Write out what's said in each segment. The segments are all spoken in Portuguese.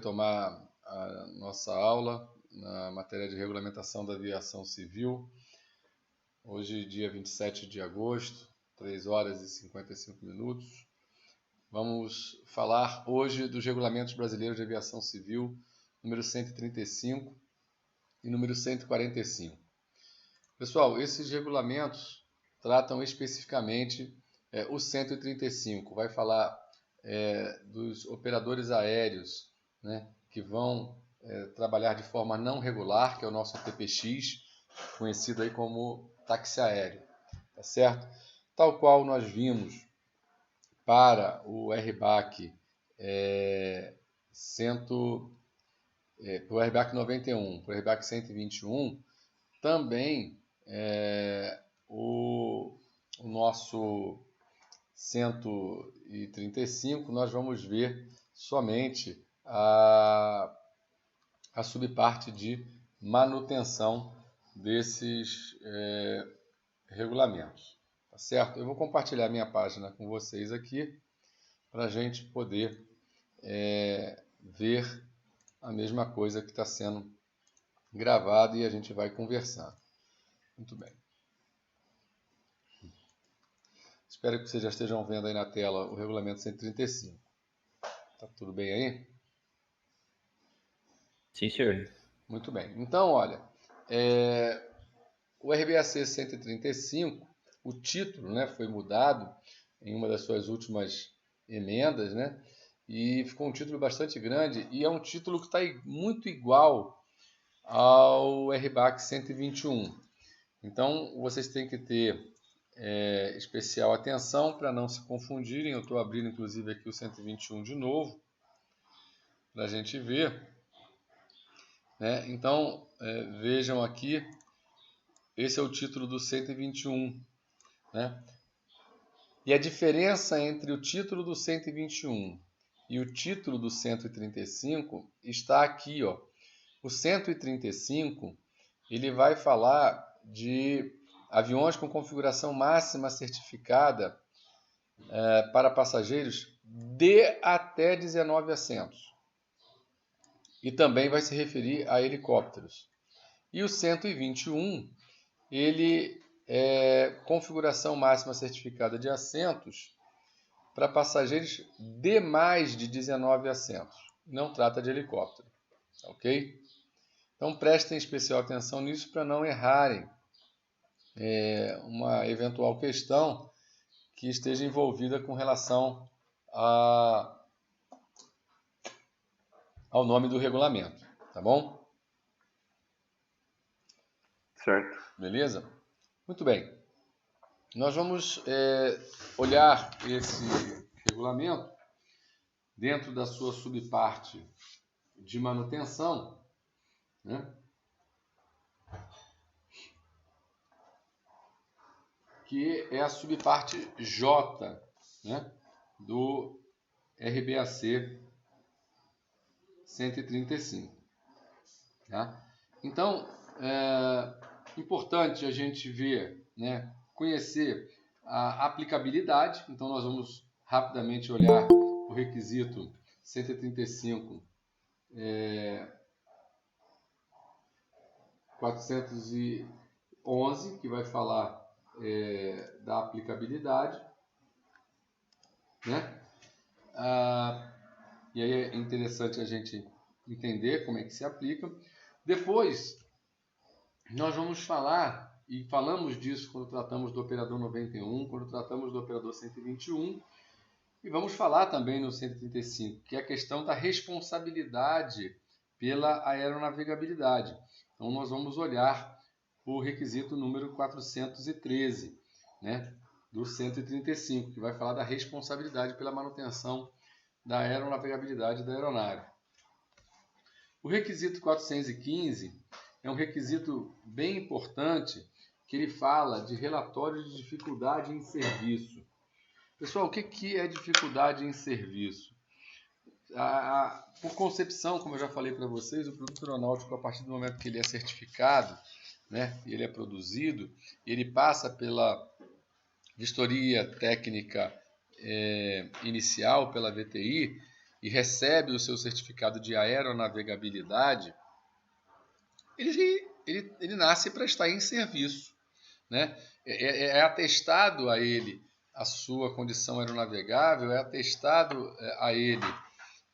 retomar a nossa aula na matéria de regulamentação da aviação civil. Hoje, dia 27 de agosto, 3 horas e 55 minutos. Vamos falar hoje dos regulamentos brasileiros de aviação civil, número 135 e número 145. Pessoal, esses regulamentos tratam especificamente o 135, vai falar dos operadores aéreos, né, que vão trabalhar de forma não regular, que é o nosso TPX, conhecido aí como táxi aéreo, tá certo? Tal qual nós vimos para o RBAC para o RBAC 91, para o RBAC 121, também o nosso 135, nós vamos ver somente a subparte de manutenção desses regulamentos, tá certo? Eu vou compartilhar minha página com vocês aqui para a gente poder ver a mesma coisa que está sendo gravado e a gente vai conversando. Muito bem. Espero que vocês já estejam vendo aí na tela o regulamento 135. Tá tudo bem aí? Sim, senhor. Muito bem. Então, olha, o RBAC 135, o título, né, foi mudado em uma das suas últimas emendas, né, e ficou um título bastante grande e é um título que está muito igual ao RBAC 121. Então, vocês têm que ter especial atenção para não se confundirem. Eu estou abrindo, inclusive, aqui o 121 de novo, para a gente ver. Né? Então, vejam aqui, esse é o título do 121. Né? E a diferença entre o título do 121 e o título do 135 está aqui, ó. O 135, ele vai falar de aviões com configuração máxima certificada para passageiros de até 19 assentos. E também vai se referir a helicópteros. E o 121, ele é configuração máxima certificada de assentos para passageiros de mais de 19 assentos. Não trata de helicóptero, ok? Então prestem especial atenção nisso para não errarem uma eventual questão que esteja envolvida com relação ao nome do regulamento, tá bom? Certo. Beleza? Muito bem. Nós vamos olhar esse regulamento dentro da sua subparte de manutenção, né? Que é a subparte J, né, do RBAC 135. Tá? Então, é importante a gente ver, né, conhecer a aplicabilidade. Então, nós vamos rapidamente olhar o requisito 135 411, que vai falar da aplicabilidade, né? E aí é interessante a gente entender como é que se aplica. Depois, nós vamos falar, e falamos disso quando tratamos do operador 91, quando tratamos do operador 121, e vamos falar também no 135, que é a questão da responsabilidade pela aeronavegabilidade. Então, nós vamos olhar o requisito número 413, né, do 135, que vai falar da responsabilidade pela manutenção da aeronavegabilidade da aeronave. O requisito 415 é um requisito bem importante, que ele fala de relatório de dificuldade em serviço. Pessoal, o que é dificuldade em serviço? Por concepção, como eu já falei para vocês, o produto aeronáutico, a partir do momento que ele é certificado, né, ele é produzido, ele passa pela vistoria técnica inicial, pela VTI, e recebe o seu certificado de aeronavegabilidade, ele nasce para estar em serviço, né? É atestado a ele a sua condição aeronavegável, é atestado a ele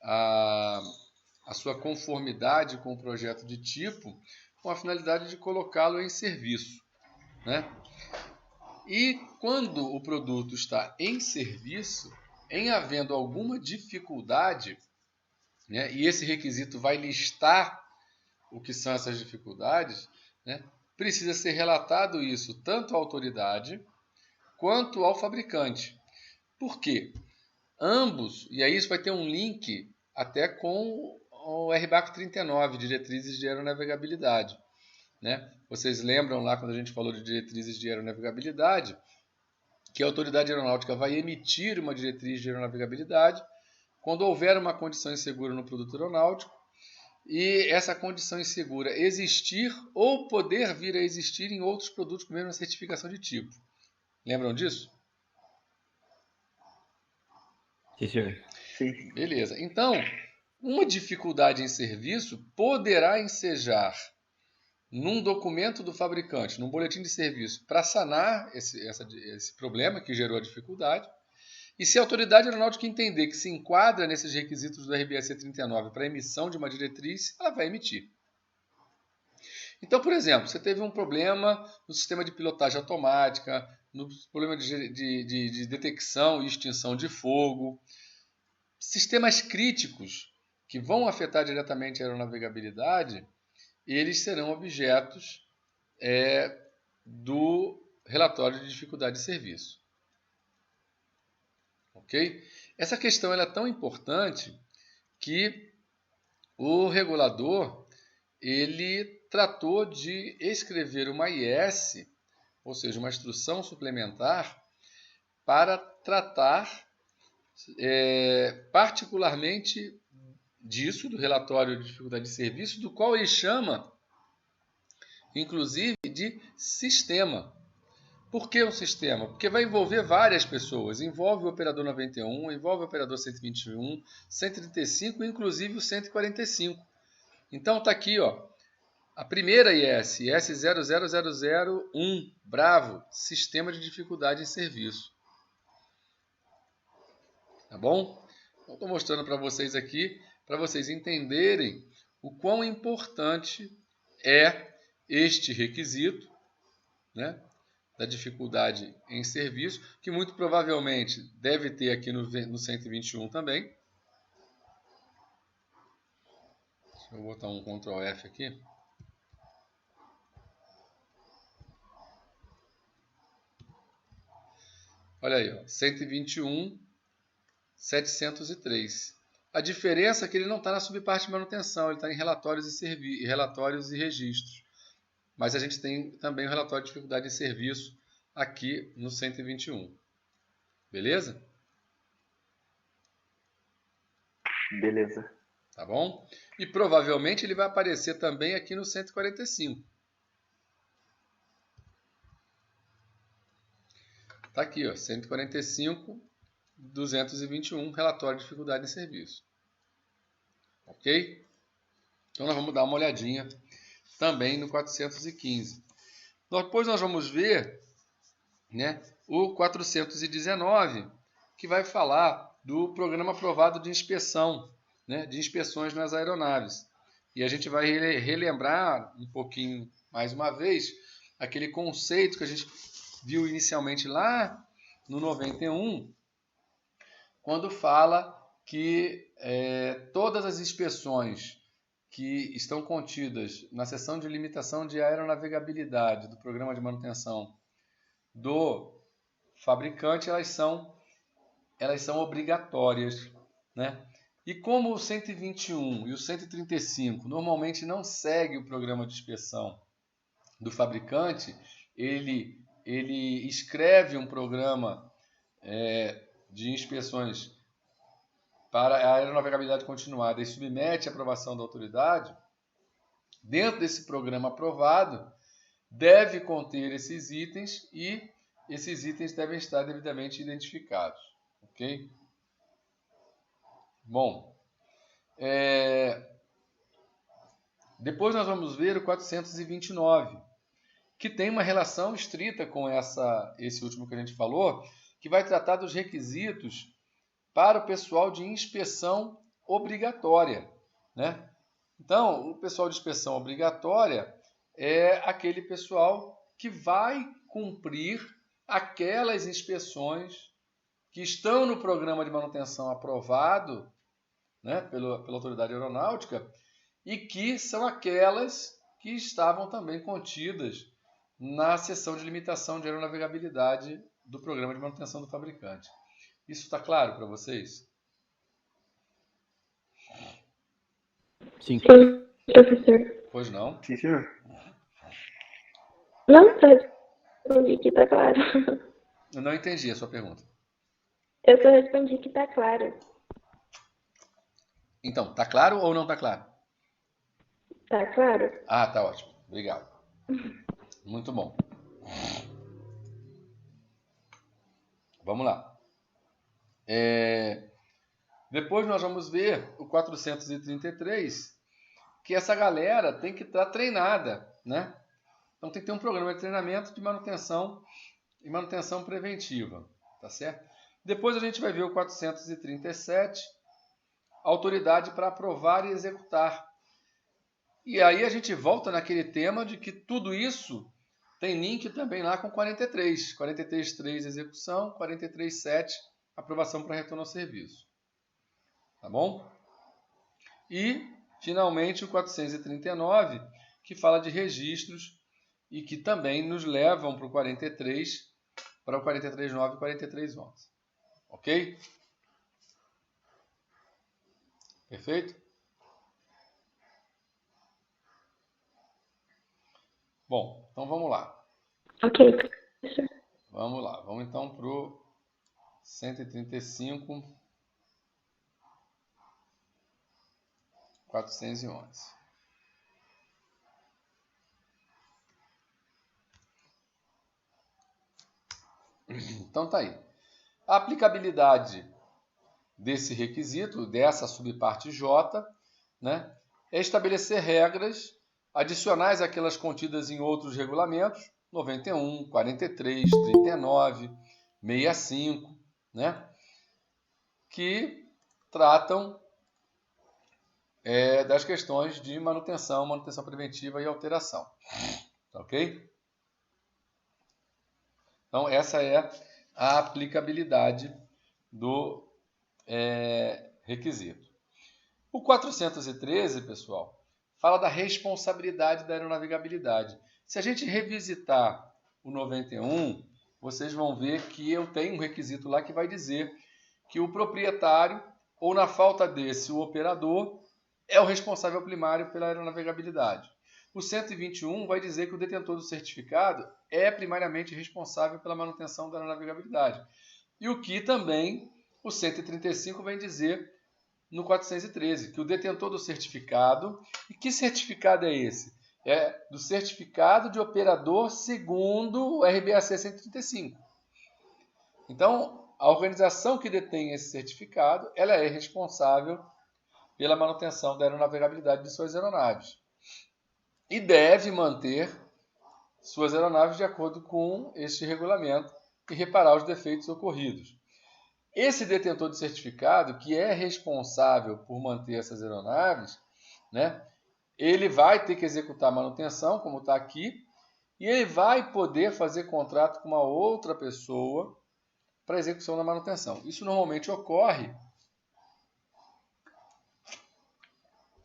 a sua conformidade com o projeto de tipo, com a finalidade de colocá-lo em serviço, né? E quando o produto está em serviço, em havendo alguma dificuldade, né, e esse requisito vai listar o que são essas dificuldades, né, precisa ser relatado isso tanto à autoridade quanto ao fabricante. Por quê? Ambos, e aí isso vai ter um link até com o RBAC 39, Diretrizes de Aeronavegabilidade, né? Vocês lembram lá quando a gente falou de diretrizes de aeronavegabilidade, que a autoridade aeronáutica vai emitir uma diretriz de aeronavegabilidade quando houver uma condição insegura no produto aeronáutico e essa condição insegura existir ou poder vir a existir em outros produtos com a mesma certificação de tipo. Lembram disso? Sim, senhor. Sim. Beleza. Então, uma dificuldade em serviço poderá ensejar num documento do fabricante, num boletim de serviço, para sanar esse problema que gerou a dificuldade. E se a autoridade aeronáutica entender que se enquadra nesses requisitos do RBAC 39 para emissão de uma diretriz, ela vai emitir. Então, por exemplo, você teve um problema no sistema de pilotagem automática, no problema de detecção e extinção de fogo, sistemas críticos que vão afetar diretamente a aeronavegabilidade, eles serão objetos do relatório de dificuldade de serviço. Ok? Essa questão ela é tão importante que o regulador ele tratou de escrever uma IS, ou seja, uma instrução suplementar, para tratar particularmente disso, do relatório de dificuldade de serviço, do qual ele chama, inclusive, de sistema. Por que um sistema? Porque vai envolver várias pessoas. Envolve o operador 91, envolve o operador 121, 135 e inclusive o 145. Então está aqui, ó, a primeira IS 00001, Bravo, Sistema de Dificuldade em Serviço. Tá bom? Então, estou mostrando para vocês aqui, para vocês entenderem o quão importante é este requisito, né, da dificuldade em serviço, que muito provavelmente deve ter aqui no 121 também. Deixa eu botar um Ctrl F aqui. Olha aí, ó, 121, 703. A diferença é que ele não está na subparte de manutenção, ele está em relatórios e registros. Mas a gente tem também o relatório de dificuldade de serviço aqui no 121. Beleza? Beleza. Tá bom? E provavelmente ele vai aparecer também aqui no 145. Tá aqui, ó, 145, 221, relatório de dificuldade em serviço. Ok? Então nós vamos dar uma olhadinha também no 415. Depois nós vamos ver, né, o 419, que vai falar do programa aprovado de inspeção, né, de inspeções nas aeronaves. E a gente vai relembrar um pouquinho, mais uma vez, aquele conceito que a gente viu inicialmente lá no 91, quando fala que todas as inspeções que estão contidas na seção de limitação de aeronavegabilidade do programa de manutenção do fabricante, elas são obrigatórias, né? E como o 121 e o 135 normalmente não seguem o programa de inspeção do fabricante, ele escreve um programa de inspeções para a aeronavegabilidade continuada e submete à aprovação da autoridade. Dentro desse programa aprovado, deve conter esses itens e esses itens devem estar devidamente identificados. Ok? Bom, Depois nós vamos ver o 429, que tem uma relação estrita com esse último que a gente falou, que vai tratar dos requisitos para o pessoal de inspeção obrigatória, né? Então, o pessoal de inspeção obrigatória é aquele pessoal que vai cumprir aquelas inspeções que estão no programa de manutenção aprovado, né, pela autoridade aeronáutica, e que são aquelas que estavam também contidas na seção de limitação de aeronavegabilidade do programa de manutenção do fabricante. Isso está claro para vocês? Sim. Sim, professor. Pois não? Sim, senhor. Não, só respondi que tá claro. Eu não entendi a sua pergunta. Eu só respondi que tá claro. Então, está claro ou não está claro? Tá claro? Ah, tá ótimo. Obrigado. Muito bom. Vamos lá. Depois nós vamos ver o 433, que essa galera tem que estar treinada, né? Então tem que ter um programa de treinamento de manutenção e manutenção preventiva, tá certo? Depois a gente vai ver o 437, autoridade para aprovar e executar. E aí a gente volta naquele tema de que tudo isso tem link também lá com 43. 43.3, execução. 43.7, aprovação para retorno ao serviço. Tá bom? E, finalmente, o 439, que fala de registros e que também nos levam para o 43, para o 43.9 e 43.11. Ok? Perfeito? Bom, então vamos lá. Ok, professor. Vamos lá. Vamos então para o 135, 411. Então tá aí. A aplicabilidade desse requisito, dessa subparte J, né, é estabelecer regras adicionais àquelas contidas em outros regulamentos, 91, 43, 39, 65, né, que tratam das questões de manutenção preventiva e alteração. Ok? Então, essa é a aplicabilidade do requisito. O 413, pessoal, fala da responsabilidade da aeronavegabilidade. Se a gente revisitar o 91, vocês vão ver que eu tenho um requisito lá que vai dizer que o proprietário, ou na falta desse, o operador, é o responsável primário pela aeronavegabilidade. O 121 vai dizer que o detentor do certificado é primariamente responsável pela manutenção da aeronavegabilidade. E o que também o 135 vem dizer no 413, que o detentor do certificado, e que certificado é esse? É do certificado de operador segundo o RBAC 135. Então, a organização que detém esse certificado, ela é responsável pela manutenção da aeronavegabilidade de suas aeronaves. E deve manter suas aeronaves de acordo com este regulamento e reparar os defeitos ocorridos. Esse detentor de certificado, que é responsável por manter essas aeronaves, né, ele vai ter que executar a manutenção, como está aqui, e ele vai poder fazer contrato com uma outra pessoa para execução da manutenção. Isso normalmente ocorre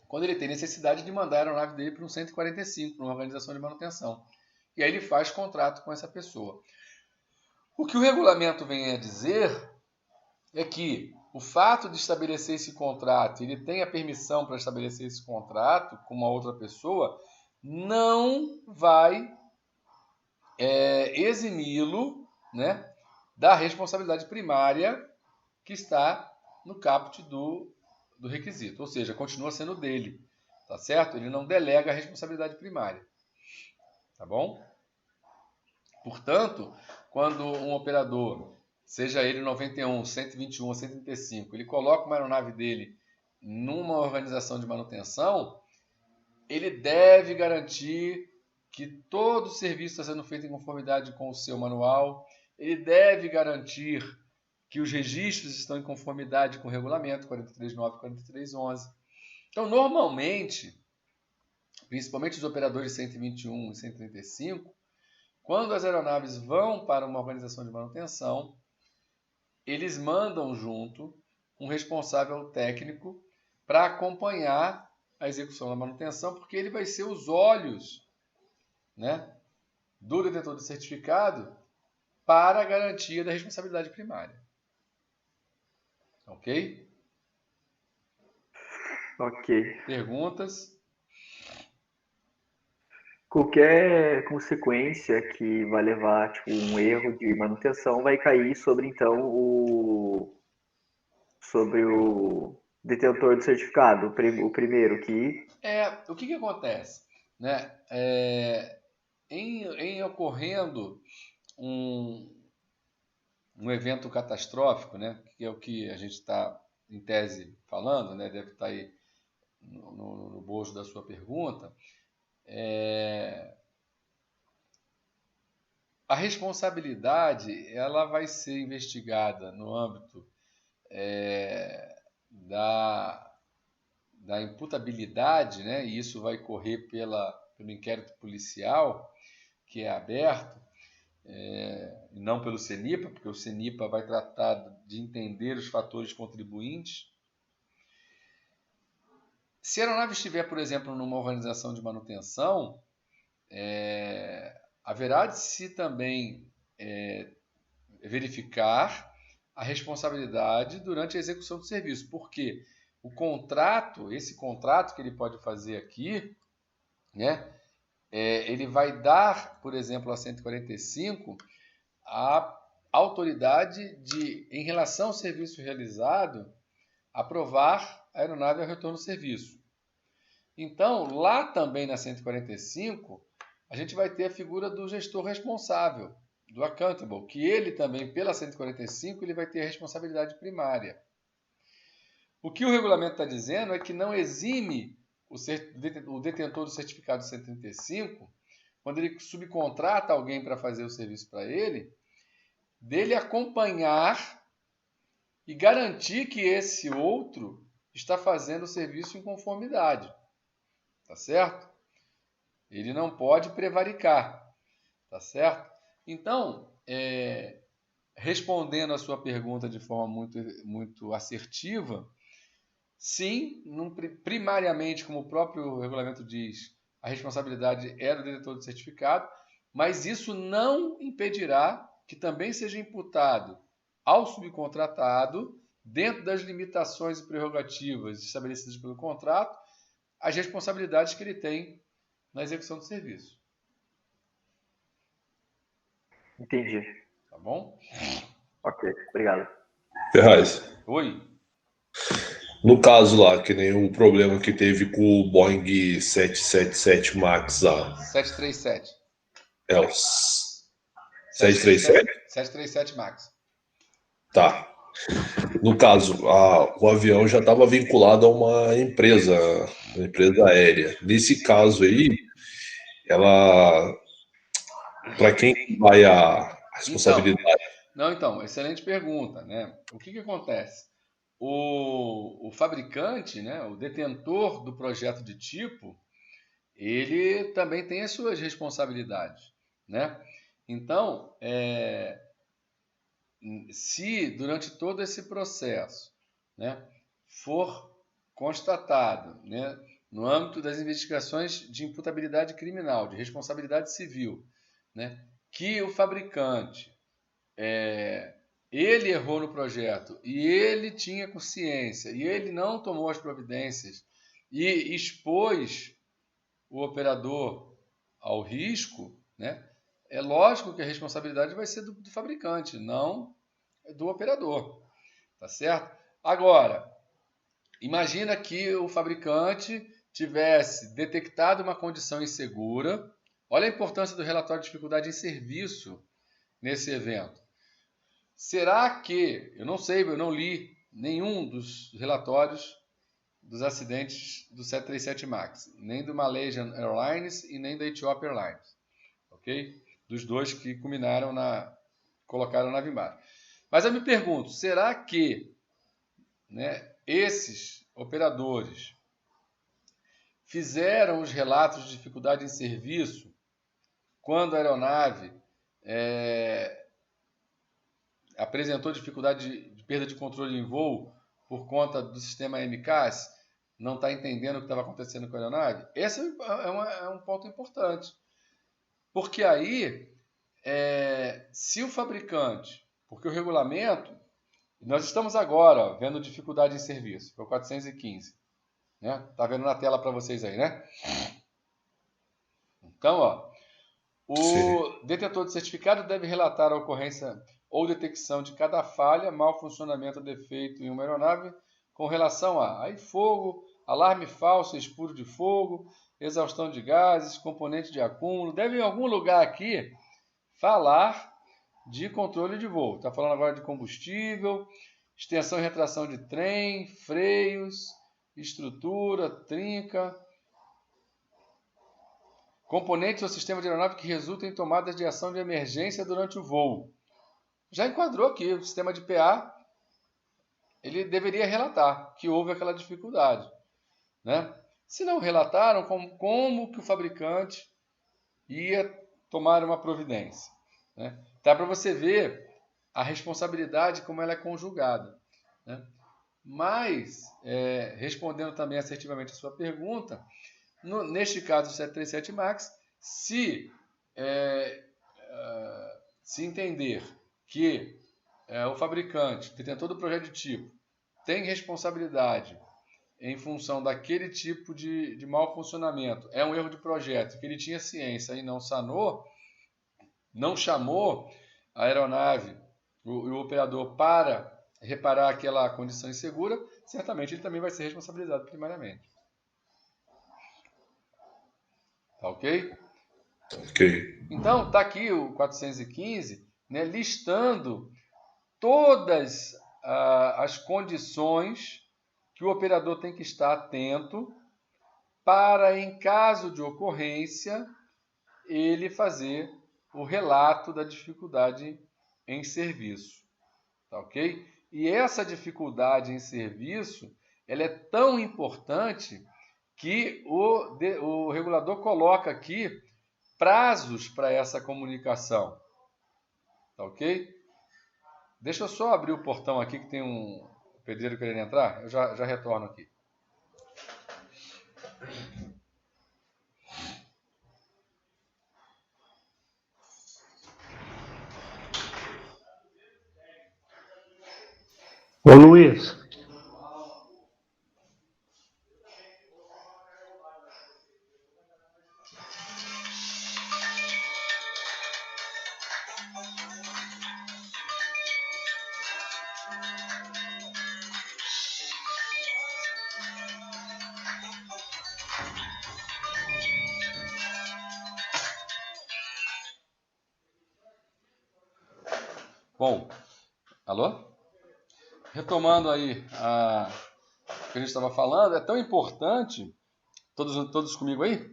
quando ele tem necessidade de mandar a aeronave dele para um 145, para uma organização de manutenção. E aí ele faz contrato com essa pessoa. O que o regulamento vem a dizer é que o fato de estabelecer esse contrato, ele tem a permissão para estabelecer esse contrato com uma outra pessoa, não vai eximi-lo, né, da responsabilidade primária que está no caput do requisito. Ou seja, continua sendo dele, tá certo? Ele não delega a responsabilidade primária, tá bom? Portanto, quando um operador, seja ele 91, 121 ou 135, ele coloca uma aeronave dele numa organização de manutenção, ele deve garantir que todo o serviço está sendo feito em conformidade com o seu manual, ele deve garantir que os registros estão em conformidade com o regulamento 439 e 4311. Então, normalmente, principalmente os operadores 121 e 135, quando as aeronaves vão para uma organização de manutenção, eles mandam junto um responsável técnico para acompanhar a execução da manutenção, porque ele vai ser os olhos, né, do detentor do certificado para a garantia da responsabilidade primária. Ok? Ok. Perguntas? Qualquer consequência que vai levar, tipo, um erro de manutenção vai cair sobre, então, sobre o detentor do certificado, o primeiro que... O que acontece? Né? Em ocorrendo um evento catastrófico, né, que é o que a gente está, em tese, falando, né, deve estar aí no bojo da sua pergunta, a responsabilidade ela vai ser investigada no âmbito da imputabilidade, né, e isso vai correr pelo inquérito policial, que é aberto, e não pelo CENIPA, porque o CENIPA vai tratar de entender os fatores contribuintes. Se a aeronave estiver, por exemplo, numa organização de manutenção, haverá de se também verificar a responsabilidade durante a execução do serviço, porque esse contrato que ele pode fazer aqui, né, ele vai dar, por exemplo, a 145, a autoridade de, em relação ao serviço realizado, aprovar a aeronave ao retorno do serviço. Então, lá também na 145, a gente vai ter a figura do gestor responsável, do accountable, que ele também, pela 145, ele vai ter a responsabilidade primária. O que o regulamento está dizendo é que não exime o detentor do certificado 135, quando ele subcontrata alguém para fazer o serviço para ele, dele acompanhar e garantir que esse outro está fazendo o serviço em conformidade. Tá certo? Ele não pode prevaricar. Tá certo? Então, respondendo a sua pergunta de forma muito, muito assertiva, sim, primariamente, como o próprio regulamento diz, a responsabilidade é do detentor do certificado, mas isso não impedirá que também seja imputado ao subcontratado, dentro das limitações e prerrogativas estabelecidas pelo contrato, as responsabilidades que ele tem na execução do serviço. Entendi. Tá bom? Ok, obrigado. Ferraz, Oi. no caso lá, que nem o problema que teve com o Boeing 777 MAX lá. 737. É o 737? 737 MAX. Tá. No caso, o avião já estava vinculado a uma empresa aérea. Nesse caso aí, para quem vai a responsabilidade? Então, excelente pergunta, né? O que acontece? O fabricante, né, o detentor do projeto de tipo, ele também tem as suas responsabilidades, né? Então, se durante todo esse processo, né, for constatado, né, no âmbito das investigações de imputabilidade criminal, de responsabilidade civil, né, que o fabricante ele errou no projeto e ele tinha consciência e ele não tomou as providências e expôs o operador ao risco, né, é lógico que a responsabilidade vai ser do fabricante, não do operador, tá certo? Agora, imagina que o fabricante tivesse detectado uma condição insegura. Olha a importância do relatório de dificuldade em serviço nesse evento. Será que, eu não sei, eu não li nenhum dos relatórios dos acidentes do 737 MAX, nem do Malaysian Airlines e nem da Ethiopian Airlines, ok? Dos dois que colocaram a nave embaixo. Mas eu me pergunto, será que, né, esses operadores fizeram os relatos de dificuldade em serviço quando a aeronave apresentou dificuldade de perda de controle em voo por conta do sistema MCAS, não está entendendo o que estava acontecendo com a aeronave? Esse é um ponto importante. Porque aí, se o fabricante, porque o regulamento, nós estamos agora vendo dificuldade em serviço, foi o 415. Né? Tá vendo na tela para vocês aí, né? Então, o detetor de certificado deve relatar a ocorrência ou detecção de cada falha, mau funcionamento ou defeito em uma aeronave com relação a fogo, alarme falso, espuro de fogo, exaustão de gases, componente de acúmulo. Deve em algum lugar aqui falar de controle de voo. Está falando agora de combustível, extensão e retração de trem, freios, estrutura, trinca, componentes ou sistema de aeronave que resultam em tomadas de ação de emergência durante o voo. Já enquadrou aqui, o sistema de PA, ele deveria relatar que houve aquela dificuldade. Né? Se não relataram, como que o fabricante ia tomar uma providência? Né? Dá para você ver a responsabilidade, como ela é conjugada. Né? Mas, respondendo também assertivamente a sua pergunta, neste caso do 737 MAX, se entender que o fabricante, detentor do projeto de tipo, tem responsabilidade em função daquele tipo de mau funcionamento, é um erro de projeto, que ele tinha ciência e não sanou, não chamou a aeronave, o operador para reparar aquela condição insegura, certamente ele também vai ser responsabilizado primariamente. Tá ok? Ok. Então, está aqui o 415, né, listando todas as condições que o operador tem que estar atento para, em caso de ocorrência, ele fazer o relato da dificuldade em serviço. Tá ok? E essa dificuldade em serviço, ela é tão importante que o regulador coloca aqui prazos para essa comunicação. Tá ok? Deixa eu só abrir o portão aqui, que tem um pedreiro querendo entrar. Eu já retorno aqui. Ô Luiz, Bom, alô? Retomando aí o que a gente estava falando, é tão importante, todos comigo aí?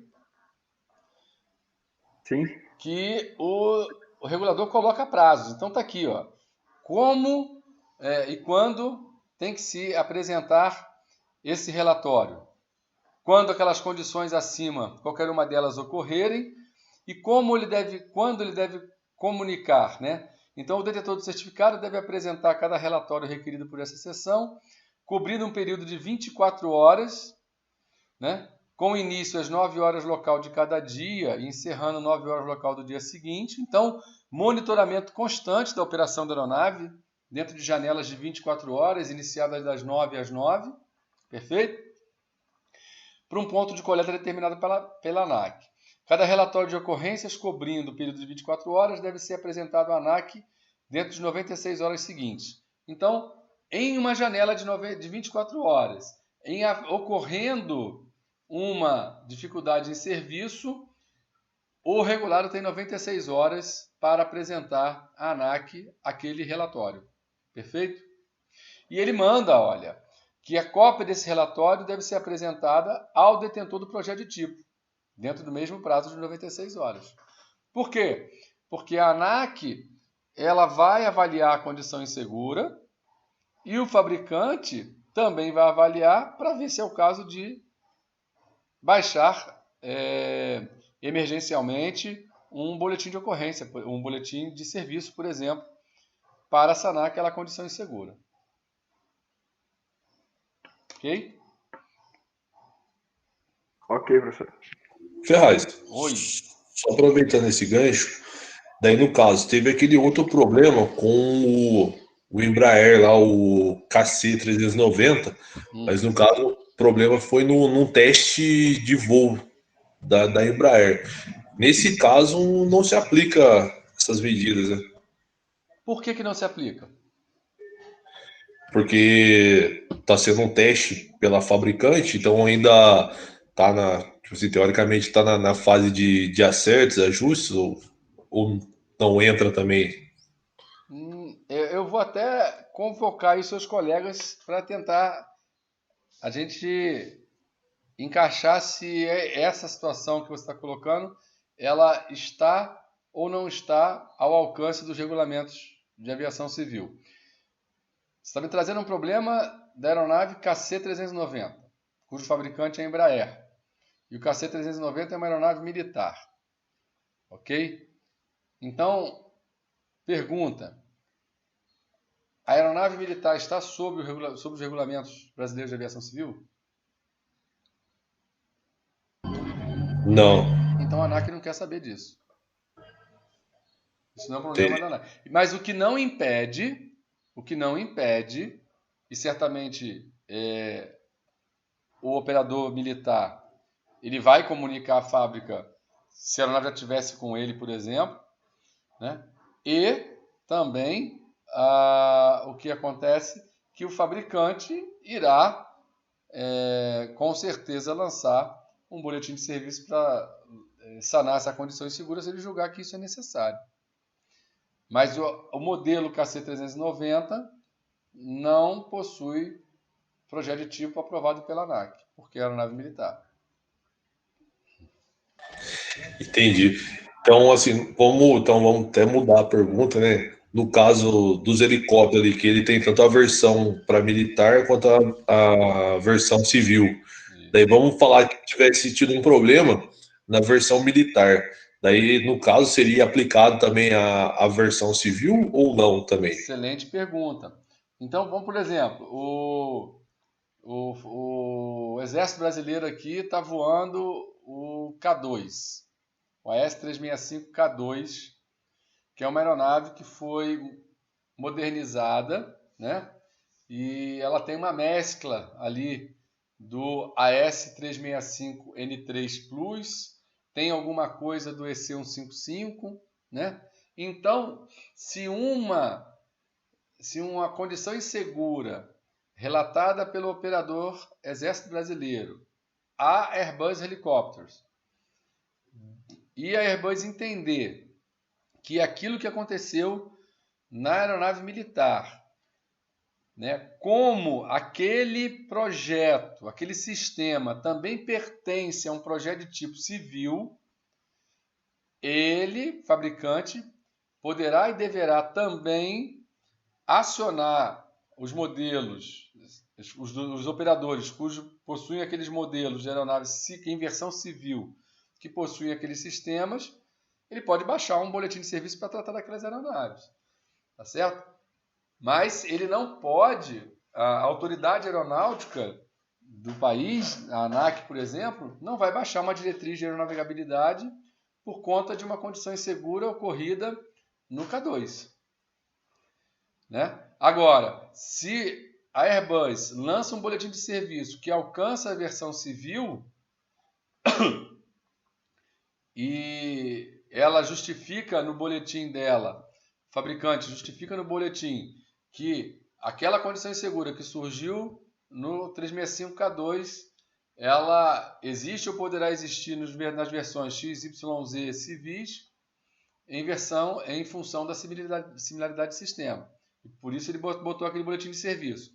Sim. Que o regulador coloca prazos. Então está aqui, ó, como e quando tem que se apresentar esse relatório. Quando aquelas condições acima, qualquer uma delas ocorrerem, e quando ele deve comunicar, né? Então, o detetor do certificado deve apresentar cada relatório requerido por essa seção, cobrindo um período de 24 horas, né? Com início às 9 horas local de cada dia e encerrando 9 horas local do dia seguinte. Então, monitoramento constante da operação da aeronave, dentro de janelas de 24 horas, iniciadas das 9 às 9, perfeito? Para um ponto de coleta determinado pela ANAC. Cada relatório de ocorrências cobrindo o período de 24 horas deve ser apresentado à ANAC dentro de 96 horas seguintes. Então, em uma janela de 24 horas, ocorrendo uma dificuldade em serviço, o regulado tem 96 horas para apresentar à ANAC aquele relatório. Perfeito? E ele manda, olha, que a cópia desse relatório deve ser apresentada ao detentor do projeto de tipo, dentro do mesmo prazo de 96 horas. Por quê? Porque a ANAC ela vai avaliar a condição insegura e o fabricante também vai avaliar para ver se é o caso de baixar emergencialmente um boletim de ocorrência, um boletim de serviço, por exemplo, para sanar aquela condição insegura. Ok? Ok, professor. Ferraz, Oi. só aproveitando esse gancho, daí no caso, teve aquele outro problema com o Embraer lá, o KC390, mas no caso o problema foi num teste de voo da Embraer. Nesse caso não se aplica essas medidas, né? Por que não se aplica? Porque está sendo um teste pela fabricante, então ainda está tipo assim, teoricamente está na fase de acertos, ajustes, ou não entra também. Eu vou até convocar aí seus colegas para tentar a gente encaixar se essa situação que você está colocando, ela está ou não está ao alcance dos regulamentos de aviação civil. Você está me trazendo um problema da aeronave KC-390, cujo fabricante é a Embraer. E o KC-390 é uma aeronave militar. Ok? Então, pergunta. A aeronave militar está sob os regulamentos brasileiros de aviação civil? Não. Então a ANAC não quer saber disso. Isso não é um problema da ANAC. Mas o que não impede, e certamente o operador militar, ele vai comunicar à fábrica se a aeronave já estivesse com ele, por exemplo, né? E também o que acontece que o fabricante irá, com certeza, lançar um boletim de serviço para sanar essa condição insegura se ele julgar que isso é necessário. Mas o modelo KC-390 não possui projeto de tipo aprovado pela ANAC, porque é aeronave militar. Entendi. Então, assim, vamos até mudar a pergunta, né? No caso dos helicópteros ali, que ele tem tanto a versão para militar quanto a versão civil. Daí vamos falar que tivesse tido um problema na versão militar. Daí, no caso, seria aplicado também a versão civil ou não também? Excelente pergunta. Então, vamos, por exemplo, o Exército Brasileiro aqui está voando o K2, o AS-365K2, que é uma aeronave que foi modernizada, né? E ela tem uma mescla ali do AS-365N3 Plus, tem alguma coisa do EC-155, né? Então, se uma condição insegura relatada pelo operador Exército Brasileiro a Airbus Helicopters e a Airbus entender que aquilo que aconteceu na aeronave militar, né, como aquele projeto, aquele sistema também pertence a um projeto de tipo civil, ele, fabricante, poderá e deverá também acionar os modelos, os operadores possuem aqueles modelos de aeronaves em versão civil que possuem aqueles sistemas, ele pode baixar um boletim de serviço para tratar daquelas aeronaves, tá certo? Mas ele não pode, a autoridade aeronáutica do país, a ANAC, por exemplo, não vai baixar uma diretriz de aeronavegabilidade por conta de uma condição insegura ocorrida no K2. Né? Agora, se a Airbus lança um boletim de serviço que alcança a versão civil e ela justifica no boletim dela, o fabricante justifica no boletim que aquela condição insegura que surgiu no 365K2, ela existe ou poderá existir nas versões XYZ civis em função da similaridade de sistema. E por isso ele botou aquele boletim de serviço.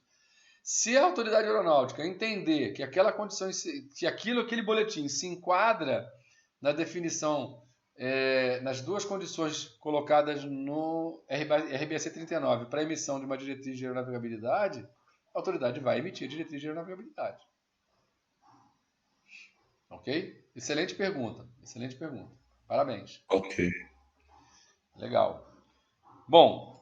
Se a autoridade aeronáutica entender que aquela condição, que aquele boletim se enquadra na definição, nas duas condições colocadas no RBAC 39 para emissão de uma diretriz de aeronavegabilidade, a autoridade vai emitir a diretriz de aeronavegabilidade. Ok? Excelente pergunta. Excelente pergunta. Parabéns. Ok. Legal. Bom,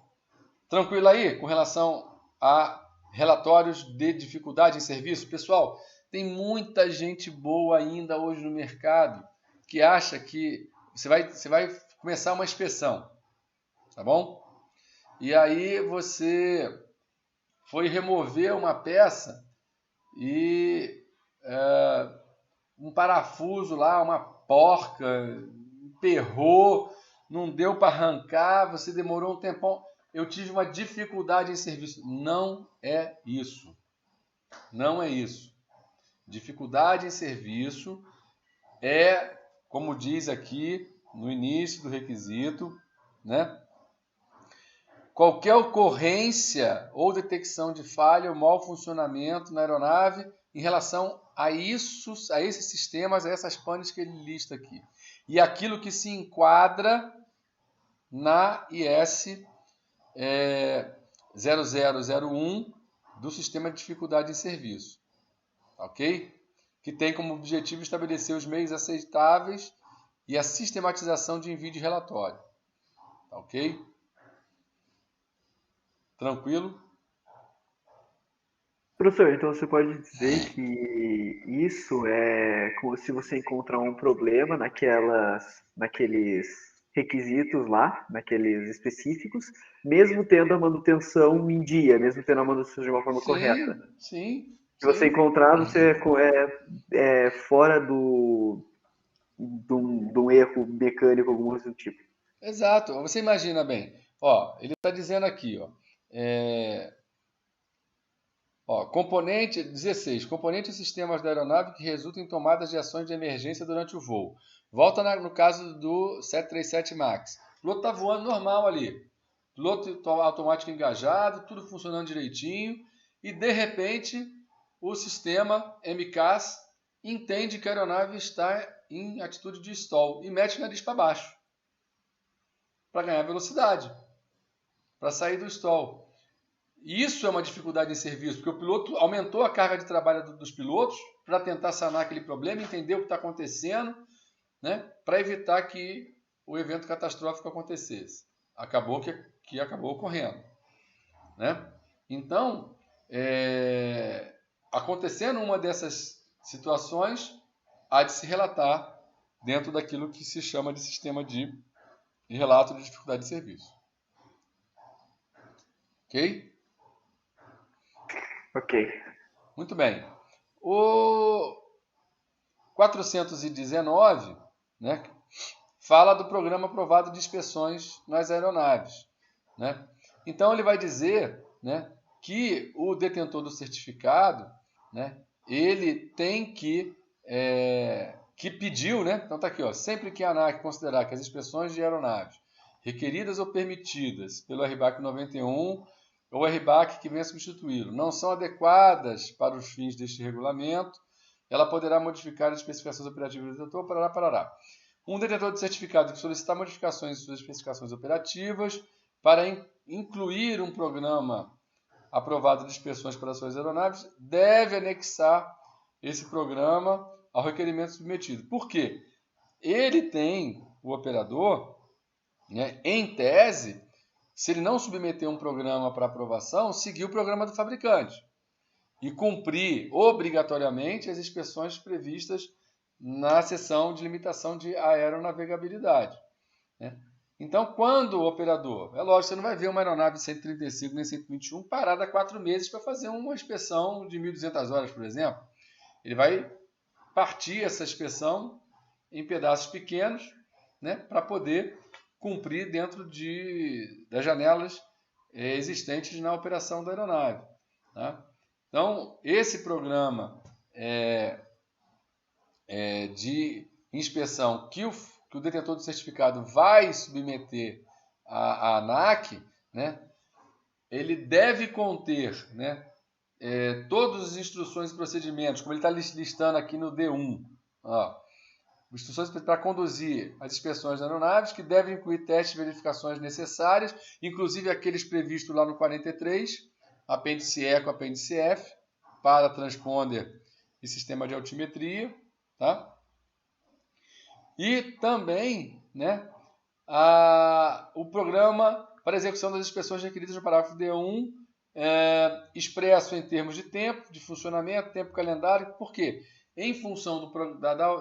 tranquilo aí com relação a relatórios de dificuldade em serviço? Pessoal, tem muita gente boa ainda hoje no mercado que acha que você vai começar uma inspeção, tá bom? E aí você foi remover uma peça e um parafuso lá, uma porca, emperrou, não deu para arrancar, você demorou um tempão. Eu tive uma dificuldade em serviço. Não é isso. Não é isso. Dificuldade em serviço é, como diz aqui no início do requisito, né? Qualquer ocorrência ou detecção de falha ou mau funcionamento na aeronave em relação a esses sistemas, a essas panes que ele lista aqui. E aquilo que se enquadra na IS 0001 do Sistema de Dificuldade em Serviço. Ok? Que tem como objetivo estabelecer os meios aceitáveis e a sistematização de envio de relatório. Ok? Tranquilo? Professor, então você pode dizer que isso é como se você encontrar um problema naqueles requisitos lá, naqueles específicos, mesmo tendo a manutenção em dia, mesmo tendo a manutenção de uma forma correta. Sim. Se você encontrar, você é fora de um erro mecânico, algum do tipo. Exato. Você imagina bem. Ó, ele está dizendo aqui, componente 16. Componente e sistemas da aeronave que resultam em tomadas de ações de emergência durante o voo. Volta no caso do 737 MAX. O piloto está voando normal ali. Piloto automático engajado, tudo funcionando direitinho. E, de repente, o sistema MCAS entende que a aeronave está em atitude de stall e mete o nariz para baixo para ganhar velocidade, para sair do stall. Isso é uma dificuldade em serviço, porque o piloto aumentou a carga de trabalho dos pilotos para tentar sanar aquele problema, entender o que está acontecendo, né, para evitar que o evento catastrófico acontecesse. Acabou que acabou ocorrendo. Né? Então, acontecendo uma dessas situações, há de se relatar dentro daquilo que se chama de sistema de relato de dificuldade de serviço. Ok? Ok. Muito bem. O 419, né, fala do programa aprovado de inspeções nas aeronaves. Né? Então, ele vai dizer, né, que o detentor do certificado, né, ele tem que pediu, né? Então está aqui, ó, sempre que a ANAC considerar que as inspeções de aeronaves requeridas ou permitidas pelo RBAC 91 ou RBAC que venha substituí-lo não são adequadas para os fins deste regulamento, ela poderá modificar as especificações operativas do detentor, parará. Um detentor de certificado que solicitar modificações em suas especificações operativas para incluir um programa aprovado de inspeções para suas aeronaves, deve anexar esse programa ao requerimento submetido. Por quê? Ele tem, o operador, né, em tese, se ele não submeter um programa para aprovação, seguir o programa do fabricante e cumprir obrigatoriamente as inspeções previstas na seção de limitação de aeronavegabilidade. Né? Então, quando o operador... É lógico, você não vai ver uma aeronave 135 nem 121 parada há 4 meses para fazer uma inspeção de 1.200 horas, por exemplo. Ele vai partir essa inspeção em pedaços pequenos, né, para poder cumprir dentro das janelas existentes na operação da aeronave. Tá? Então, esse programa de inspeção que o detentor do certificado vai submeter à ANAC, né, ele deve conter, né, todas as instruções e procedimentos, como ele está listando aqui no D1, ó, instruções para conduzir as inspeções de aeronaves, que devem incluir testes e verificações necessárias, inclusive aqueles previstos lá no 43, apêndice E com apêndice F, para transponder e sistema de altimetria, tá? E também, né, o programa para execução das inspeções requeridas no parágrafo D1, expresso em termos de tempo, de funcionamento, tempo calendário. Por quê? Em função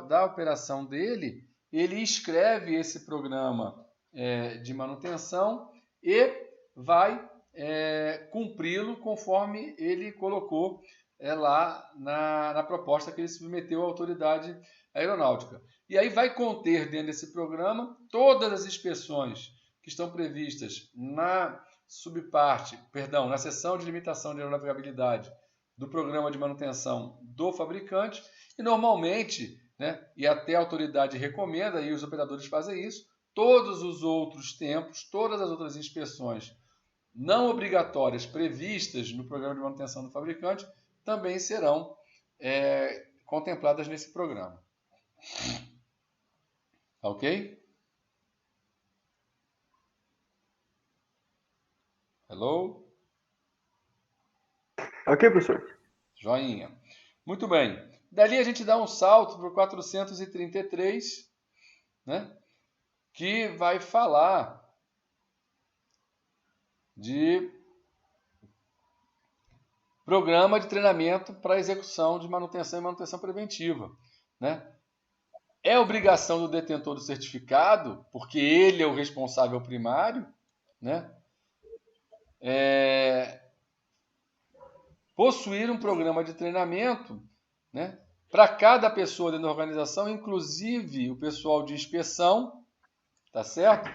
da operação dele, ele escreve esse programa de manutenção e vai cumpri-lo conforme ele colocou lá na proposta que ele submeteu à autoridade aeronáutica. E aí vai conter dentro desse programa todas as inspeções que estão previstas na na seção de limitação de aeronavegabilidade do programa de manutenção do fabricante. E normalmente, né, e até a autoridade recomenda, e os operadores fazem isso, todos os outros tempos, todas as outras inspeções não obrigatórias previstas no programa de manutenção do fabricante também serão contempladas nesse programa. Ok? Hello? Ok, professor. Joinha. Muito bem. Dali a gente dá um salto para o 433, né, que vai falar de programa de treinamento para execução de manutenção e manutenção preventiva, né? É obrigação do detentor do certificado, porque ele é o responsável primário, né, possuir um programa de treinamento, né, para cada pessoa dentro da organização, inclusive o pessoal de inspeção, tá certo?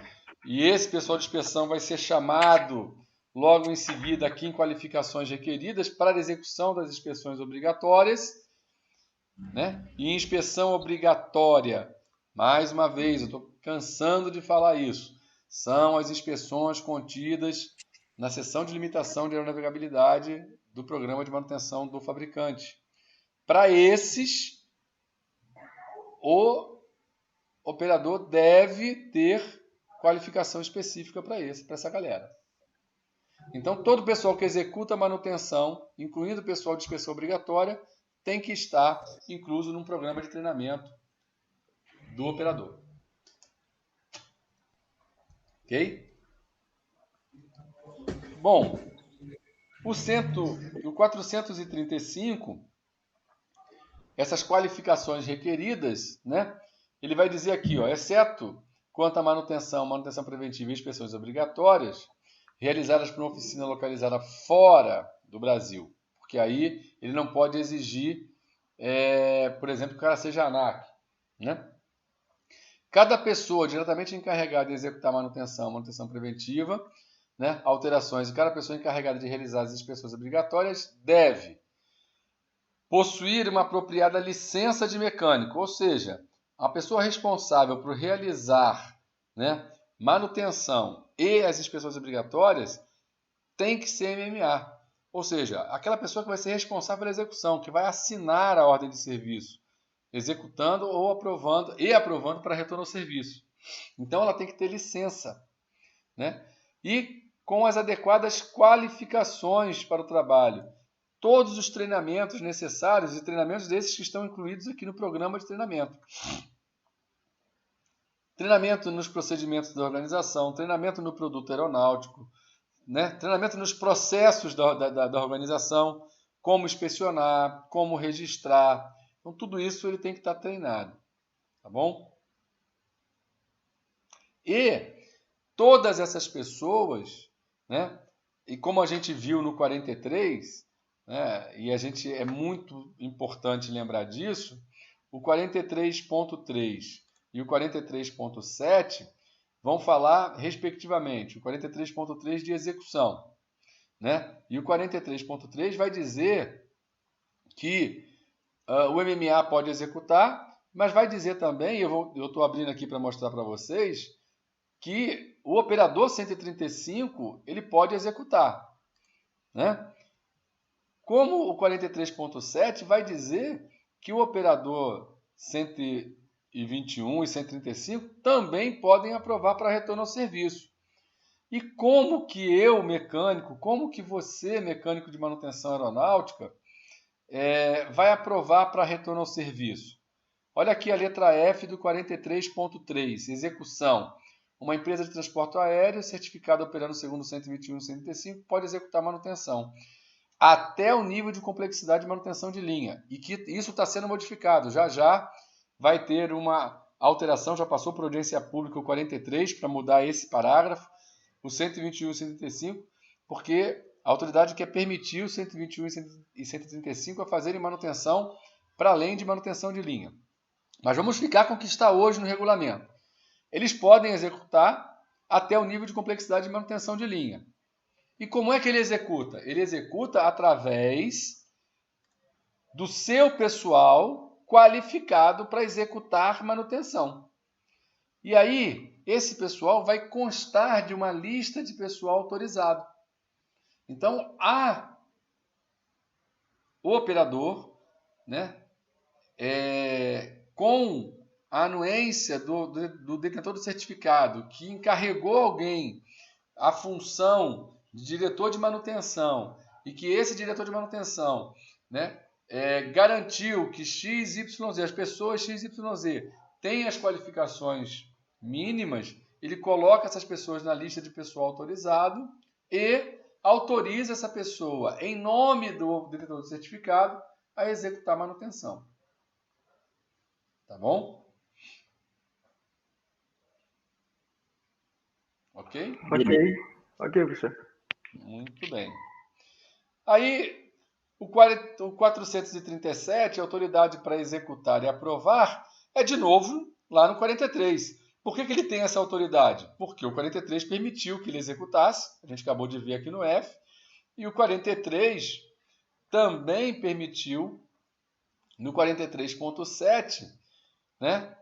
E esse pessoal de inspeção vai ser chamado logo em seguida aqui em qualificações requeridas para a execução das inspeções obrigatórias, né? E inspeção obrigatória, mais uma vez, eu estou cansando de falar isso, são as inspeções contidas na seção de limitação de aeronavegabilidade do programa de manutenção do fabricante. Para esses, o operador deve ter qualificação específica para essa galera. Então, todo o pessoal que executa a manutenção, incluindo o pessoal de inspeção obrigatória, tem que estar incluso num programa de treinamento do operador. Ok? Bom, o 435, essas qualificações requeridas, né? Ele vai dizer aqui, ó, exceto quanto à manutenção preventiva e inspeções obrigatórias, realizadas por uma oficina localizada fora do Brasil. Porque aí ele não pode exigir, por exemplo, que o cara seja ANAC, né? Cada pessoa diretamente encarregada de executar manutenção preventiva, né, alterações, e cada pessoa encarregada de realizar as inspeções obrigatórias deve possuir uma apropriada licença de mecânico, ou seja, a pessoa responsável por realizar, né, manutenção e as inspeções obrigatórias tem que ser MMA. Ou seja, aquela pessoa que vai ser responsável pela execução, que vai assinar a ordem de serviço, executando ou aprovando para retorno ao serviço. Então ela tem que ter licença, né? E com as adequadas qualificações para o trabalho. Todos os treinamentos necessários e treinamentos desses que estão incluídos aqui no programa de treinamento. Treinamento nos procedimentos da organização, treinamento no produto aeronáutico, né? Treinamento nos processos da organização, como inspecionar, como registrar. Então, tudo isso ele tem que estar treinado. Tá bom? E todas essas pessoas, né? E como a gente viu no 43, né? E é muito importante lembrar disso, o 43.3 e o 43.7 vão falar, respectivamente, o 43.3 de execução, né? E o 43.3 vai dizer que o MMA pode executar, mas vai dizer também, eu estou abrindo aqui para mostrar para vocês, que o operador 135 ele pode executar, né? Como o 43.7 vai dizer que o operador 121 e 135 também podem aprovar para retorno ao serviço. E como que eu, mecânico, como que você, mecânico de manutenção aeronáutica, vai aprovar para retorno ao serviço? Olha aqui a letra F do 43.3, execução. Uma empresa de transporte aéreo certificada operando segundo 121 e 135 pode executar manutenção até o nível de complexidade de manutenção de linha. E que isso está sendo modificado. Já vai ter uma alteração, já passou por audiência pública o 43 para mudar esse parágrafo, o 121 e 135, porque a autoridade quer permitir o 121 e 135 a fazerem manutenção para além de manutenção de linha. Mas vamos ficar com o que está hoje no regulamento. Eles podem executar até o nível de complexidade de manutenção de linha. E como é que ele executa? Ele executa através do seu pessoal qualificado para executar manutenção. E aí, esse pessoal vai constar de uma lista de pessoal autorizado. Então, o operador, né, com a anuência do detentor do certificado, que encarregou alguém a função de diretor de manutenção, e que esse diretor de manutenção, né, garantiu que XYZ, as pessoas XYZ, têm as qualificações mínimas, ele coloca essas pessoas na lista de pessoal autorizado e autoriza essa pessoa, em nome do diretor do certificado, a executar a manutenção. Tá bom? Ok? Ok, professor. Muito bem. Aí, o 437, a autoridade para executar e aprovar, é de novo lá no 43. Por que ele tem essa autoridade? Porque o 43 permitiu que ele executasse, a gente acabou de ver aqui no F, e o 43 também permitiu, no 43.7, né,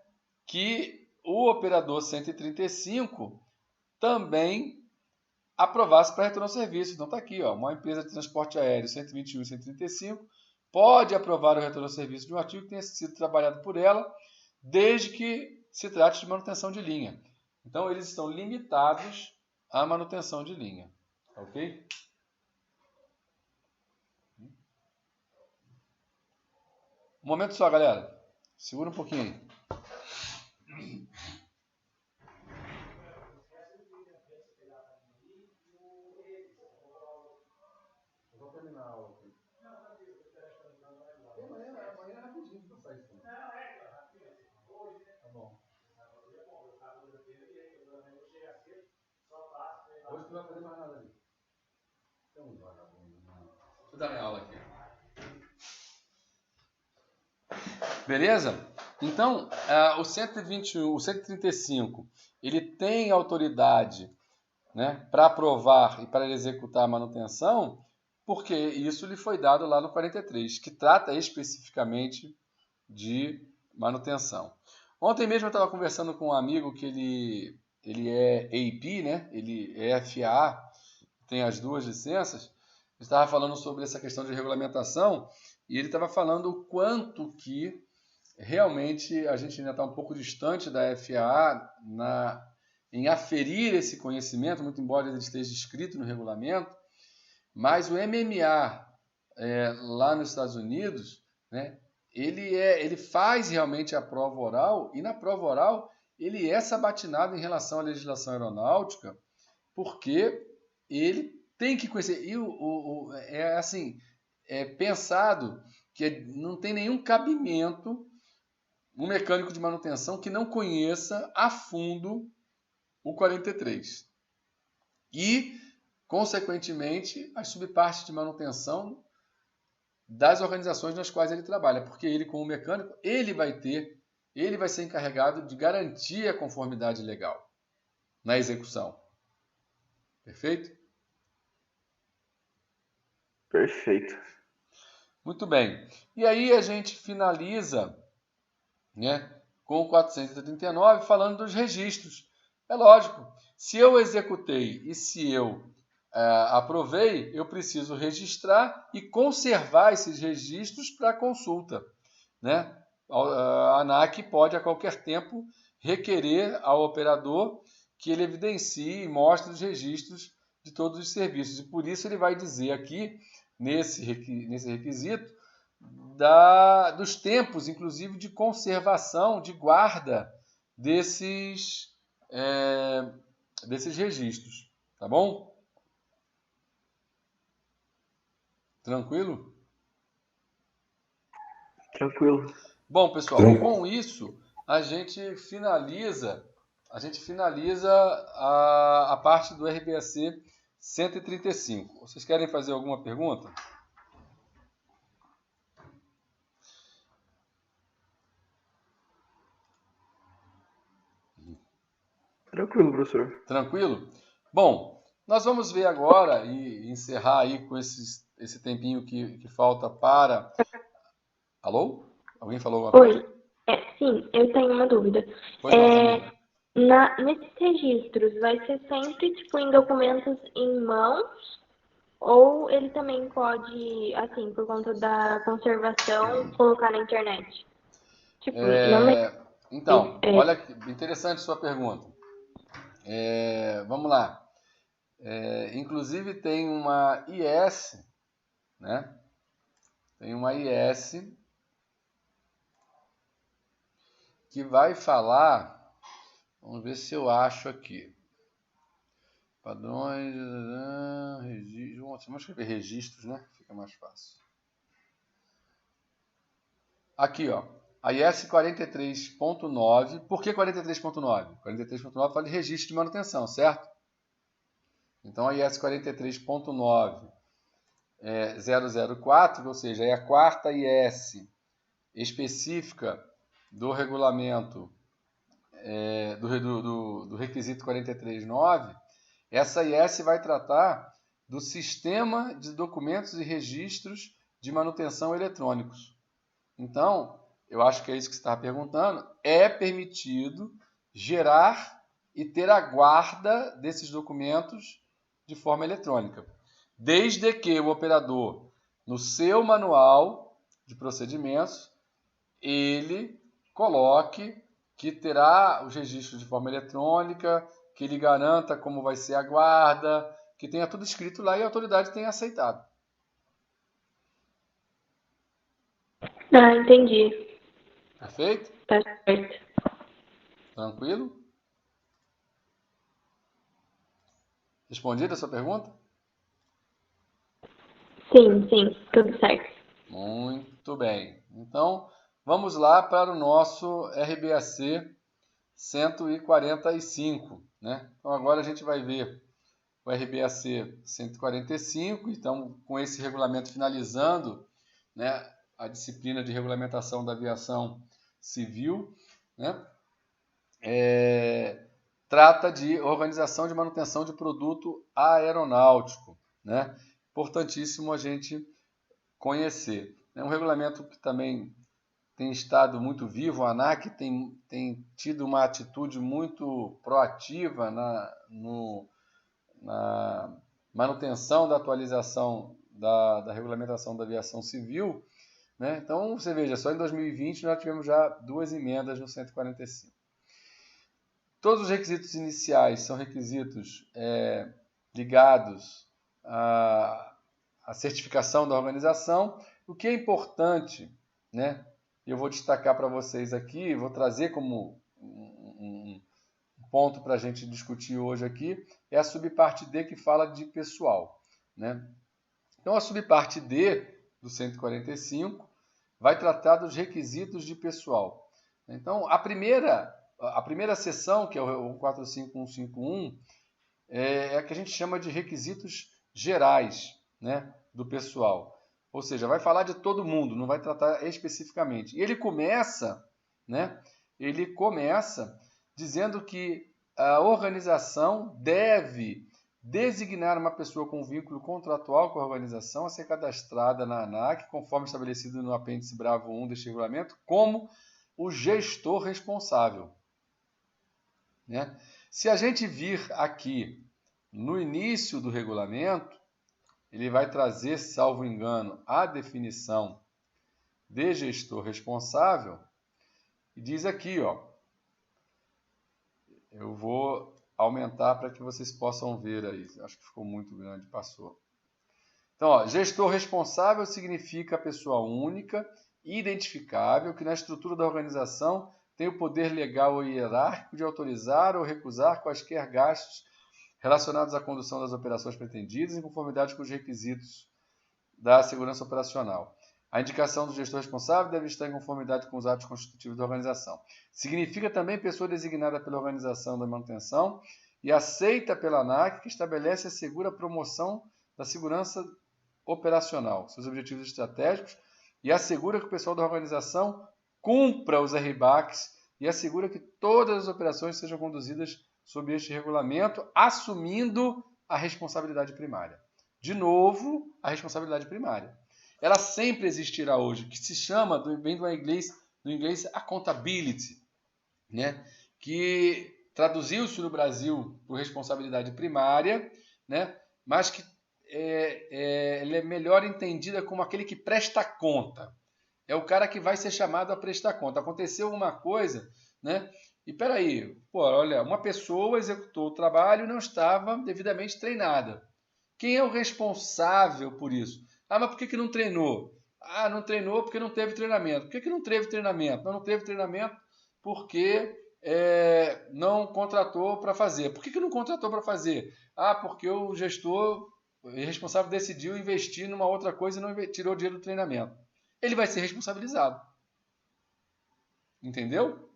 que o operador 135 também aprovasse para retorno ao serviço. Então está aqui, uma empresa de transporte aéreo 121 e 135 pode aprovar o retorno ao serviço de um artigo que tenha sido trabalhado por ela, desde que se trate de manutenção de linha. Então eles estão limitados à manutenção de linha. Ok? Um momento só, galera. Segura um pouquinho aí. Vou terminar a aula aqui. Amanhã é rapidinho para sair. Tá bom. Hoje tu não vai fazer mais nada ali. Então, vagabundo. Deixa eu dar minha aula aqui. Beleza? Então, o 121, o 135, ele tem autoridade, né, para aprovar e para executar a manutenção, porque isso lhe foi dado lá no 43, que trata especificamente de manutenção. Ontem mesmo eu estava conversando com um amigo que ele é AP, né? Ele é FAA, tem as duas licenças. Estava falando sobre essa questão de regulamentação e ele estava falando o quanto que realmente a gente ainda está um pouco distante da FAA em aferir esse conhecimento, muito embora ele esteja escrito no regulamento, mas o MMA lá nos Estados Unidos, né, ele faz realmente a prova oral, e na prova oral ele é sabatinado em relação à legislação aeronáutica, porque ele tem que conhecer. E é pensado que não tem nenhum cabimento um mecânico de manutenção que não conheça a fundo o 43. E, consequentemente, as subpartes de manutenção das organizações nas quais ele trabalha. Porque ele, como mecânico, ele vai ser encarregado de garantir a conformidade legal na execução. Perfeito? Perfeito. Muito bem. E aí a gente finaliza, né, com o 439 falando dos registros. É lógico, se eu executei e se eu aprovei, eu preciso registrar e conservar esses registros para consulta, né? A ANAC pode a qualquer tempo requerer ao operador que ele evidencie e mostre os registros de todos os serviços. E por isso ele vai dizer aqui, nesse requisito, dos tempos, inclusive, de conservação, de guarda desses registros. Tá bom? Tranquilo? Tranquilo. Bom, pessoal, com isso a gente finaliza a parte do RBAC 135. Vocês querem fazer alguma pergunta? Tranquilo, professor. Tranquilo? Bom, nós vamos ver agora e encerrar aí com esse tempinho que falta para... Alô? Alguém falou alguma coisa? Oi. Sim, eu tenho uma dúvida. Pois não, Camila. Nesses registros, vai ser sempre tipo em documentos em mãos ou ele também pode, assim, por conta da conservação, colocar na internet? Tipo, Então, olha que interessante sua pergunta. Vamos lá. Inclusive tem uma IS, né? Tem uma IS que vai falar, vamos ver se eu acho aqui. Padrões, registros, vamos escrever registros, né? Fica mais fácil. Aqui, ó, a IS 43.9. Por que 43.9? 43.9 fala de registro de manutenção, certo? Então a IS 43.9 004, ou seja, é a quarta IS específica do regulamento do requisito 43.9. Essa IS vai tratar do sistema de documentos e registros de manutenção eletrônicos. Então, eu acho que é isso que você estava perguntando. É permitido gerar e ter a guarda desses documentos de forma eletrônica, desde que o operador, no seu manual de procedimentos, ele coloque que terá os registros de forma eletrônica, que ele garanta como vai ser a guarda, que tenha tudo escrito lá e a autoridade tenha aceitado. Entendi. Perfeito? Tá certo. Tranquilo? Respondida a sua pergunta? Sim, tudo certo. Muito bem. Então, vamos lá para o nosso RBAC 145, né? Então, agora a gente vai ver o RBAC 145. Então, com esse regulamento finalizando, né, a disciplina de regulamentação da aviação civil, né? Trata de organização de manutenção de produto aeronáutico, né? Importantíssimo a gente conhecer. É um regulamento que também tem estado muito vivo. A ANAC tem tido uma atitude muito proativa na manutenção da atualização da regulamentação da aviação civil, né? Então, você veja, só em 2020 nós tivemos já 2 emendas no 145. Todos os requisitos iniciais são requisitos ligados à certificação da organização. O que é importante, né? Eu vou destacar para vocês aqui, vou trazer como um ponto para a gente discutir hoje aqui, é a subparte D, que fala de pessoal, né? Então, a subparte D do 145 vai tratar dos requisitos de pessoal. Então, a primeira seção, que é o 45151, é a que a gente chama de requisitos gerais, né, do pessoal. Ou seja, vai falar de todo mundo, não vai tratar especificamente. E ele começa dizendo que a organização deve designar uma pessoa com vínculo contratual com a organização a ser cadastrada na ANAC, conforme estabelecido no apêndice bravo 1 deste regulamento, como o gestor responsável, né? Se a gente vir aqui no início do regulamento, ele vai trazer, salvo engano, a definição de gestor responsável e diz aqui, ó, eu vou aumentar para que vocês possam ver aí, acho que ficou muito grande, passou. Então, ó, gestor responsável significa a pessoa única e identificável que na estrutura da organização tem o poder legal ou hierárquico de autorizar ou recusar quaisquer gastos relacionados à condução das operações pretendidas em conformidade com os requisitos da segurança operacional. A indicação do gestor responsável deve estar em conformidade com os atos constitutivos da organização. Significa também pessoa designada pela organização da manutenção e aceita pela ANAC, que estabelece e assegura a promoção da segurança operacional, seus objetivos estratégicos, e assegura que o pessoal da organização cumpra os RBACs e assegura que todas as operações sejam conduzidas sob este regulamento, assumindo a responsabilidade primária. De novo, a responsabilidade primária. Ela sempre existirá hoje, que se chama, vem do inglês accountability, né? Que traduziu-se no Brasil por responsabilidade primária, né? Mas que ela é melhor entendida como aquele que presta conta. É o cara que vai ser chamado a prestar conta. Aconteceu alguma coisa, né? E peraí, pô, olha, uma pessoa executou o trabalho e não estava devidamente treinada. Quem é o responsável por isso? Ah, mas por que não treinou? Ah, não treinou porque não teve treinamento. Por que não teve treinamento? Não teve treinamento porque não contratou para fazer. Por que não contratou para fazer? Ah, porque o gestor responsável decidiu investir numa outra coisa e não tirou o dinheiro do treinamento. Ele vai ser responsabilizado. Entendeu?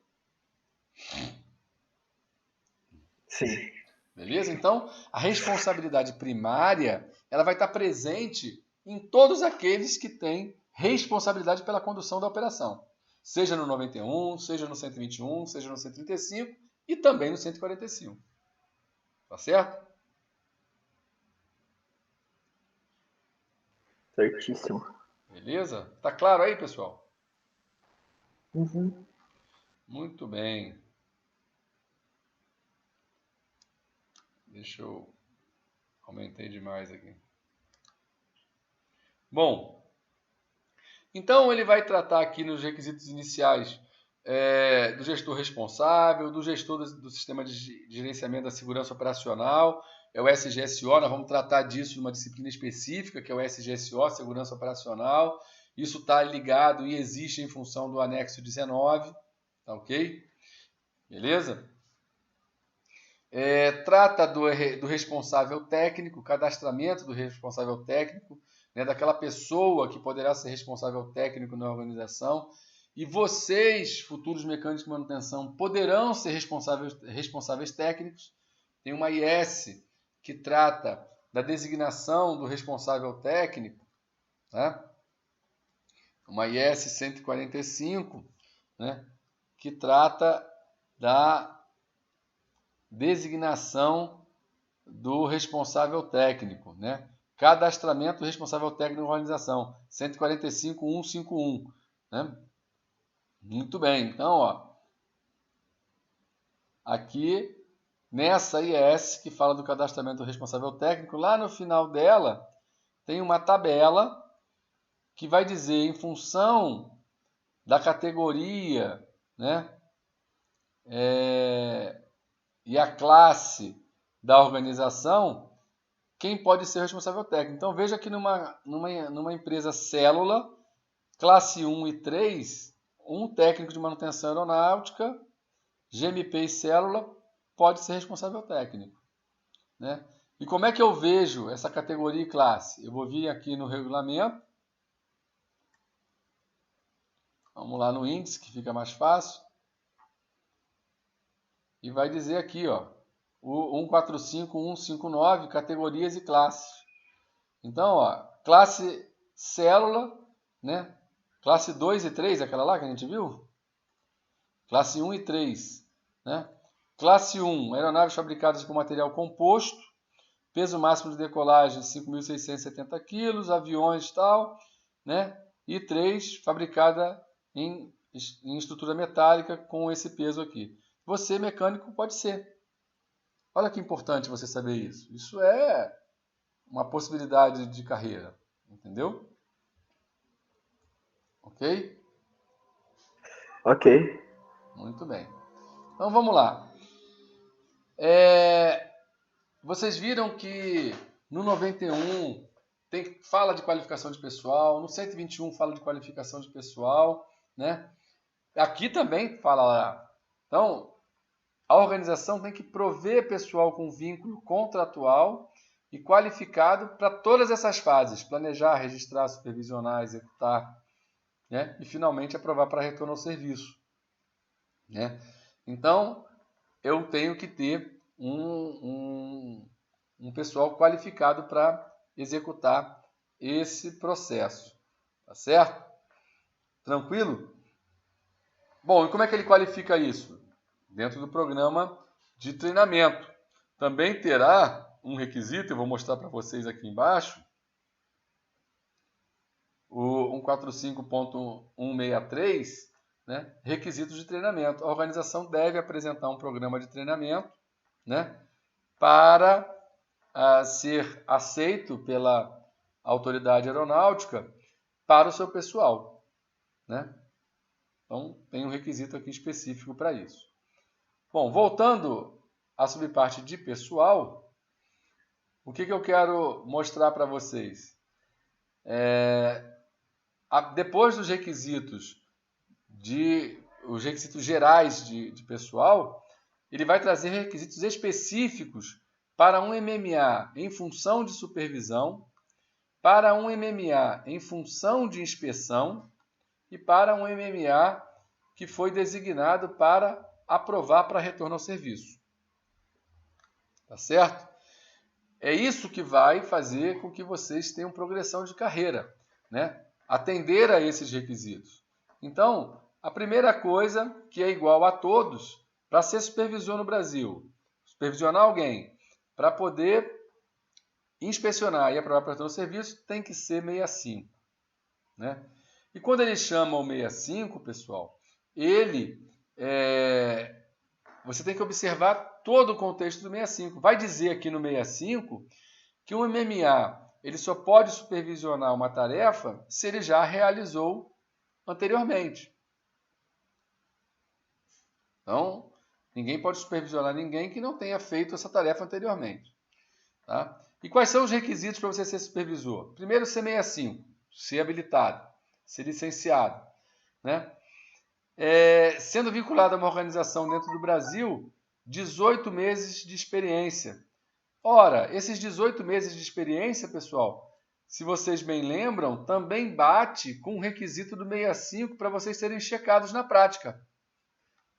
Sim. Beleza? Então, a responsabilidade primária, ela vai estar presente em todos aqueles que têm responsabilidade pela condução da operação. Seja no 91, seja no 121, seja no 135 e também no 145. Tá certo? Certíssimo. Beleza? Tá claro aí, pessoal? Uhum. Muito bem. Deixa eu... Aumentei demais aqui. Bom, então ele vai tratar aqui nos requisitos iniciais do gestor responsável, do gestor do sistema de gerenciamento da segurança operacional, é o SGSO, nós vamos tratar disso numa disciplina específica, que é o SGSO, Segurança Operacional. Isso está ligado e existe em função do anexo 19, tá ok? Beleza? Trata do responsável técnico, cadastramento do responsável técnico, né, daquela pessoa que poderá ser responsável técnico na organização. E vocês, futuros mecânicos de manutenção, poderão ser responsáveis técnicos. Tem uma IS que trata da designação do responsável técnico, né? Uma IS 145, né? Que trata da designação do responsável técnico, né? Cadastramento do responsável técnico da organização, 145.151, né? Muito bem, então, ó, aqui nessa IS que fala do cadastramento do responsável técnico, lá no final dela tem uma tabela que vai dizer, em função da categoria, né? E a classe da organização, quem pode ser responsável técnico. Então veja que numa empresa célula, classe 1 e 3, um técnico de manutenção aeronáutica, GMP e célula, pode ser responsável técnico, né? E como é que eu vejo essa categoria e classe? Eu vou vir aqui no regulamento. Vamos lá no índice, que fica mais fácil. E vai dizer aqui, ó, o 145.159, categorias e classes. Então, ó, classe célula, né? Classe 2 e 3, aquela lá que a gente viu? Classe 1 e 3, né? Classe 1, aeronaves fabricadas com material composto, peso máximo de decolagem 5.670 kg, aviões e tal, né? E 3, fabricada em estrutura metálica com esse peso aqui. Você, mecânico, pode ser. Olha que importante você saber isso. Isso é uma possibilidade de carreira, entendeu? Ok? Ok. Muito bem. Então vamos lá. Vocês viram que no 91 fala de qualificação de pessoal, no 121 fala de qualificação de pessoal, né? Aqui também fala lá. Então, a organização tem que prover pessoal com vínculo contratual e qualificado para todas essas fases: planejar, registrar, supervisionar, executar, né? E finalmente aprovar para retorno ao serviço, né? Então, eu tenho que ter um pessoal qualificado para executar esse processo, tá certo? Tranquilo? Bom, e como é que ele qualifica isso? Dentro do programa de treinamento. Também terá um requisito, eu vou mostrar para vocês aqui embaixo, o 145.163, né? Requisitos de treinamento. A organização deve apresentar um programa de treinamento, né? Para ser aceito pela autoridade aeronáutica para o seu pessoal, né? Então, tem um requisito aqui específico para isso. Bom, voltando à subparte de pessoal, o que eu quero mostrar para vocês? Depois dos requisitos os requisitos gerais de pessoal, ele vai trazer requisitos específicos para um MMA em função de supervisão, para um MMA em função de inspeção e para um MMA que foi designado para aprovar para retorno ao serviço. Tá certo? É isso que vai fazer com que vocês tenham progressão de carreira, né? Atender a esses requisitos. Então, a primeira coisa que é igual a todos, para ser supervisor no Brasil, supervisionar alguém, para poder inspecionar e aprovar para retorno ao serviço, tem que ser 65, né? E quando ele chama o 65, pessoal, você tem que observar todo o contexto do 65. Vai dizer aqui no 65 que um MMA ele só pode supervisionar uma tarefa se ele já realizou anteriormente. Então, ninguém pode supervisionar ninguém que não tenha feito essa tarefa anteriormente. Tá? E quais são os requisitos para você ser supervisor? Primeiro, ser 65, ser habilitado, ser licenciado, né? Sendo vinculado a uma organização dentro do Brasil, 18 meses de experiência. Ora, esses 18 meses de experiência, pessoal, se vocês bem lembram, também bate com o requisito do 65 para vocês serem checados na prática.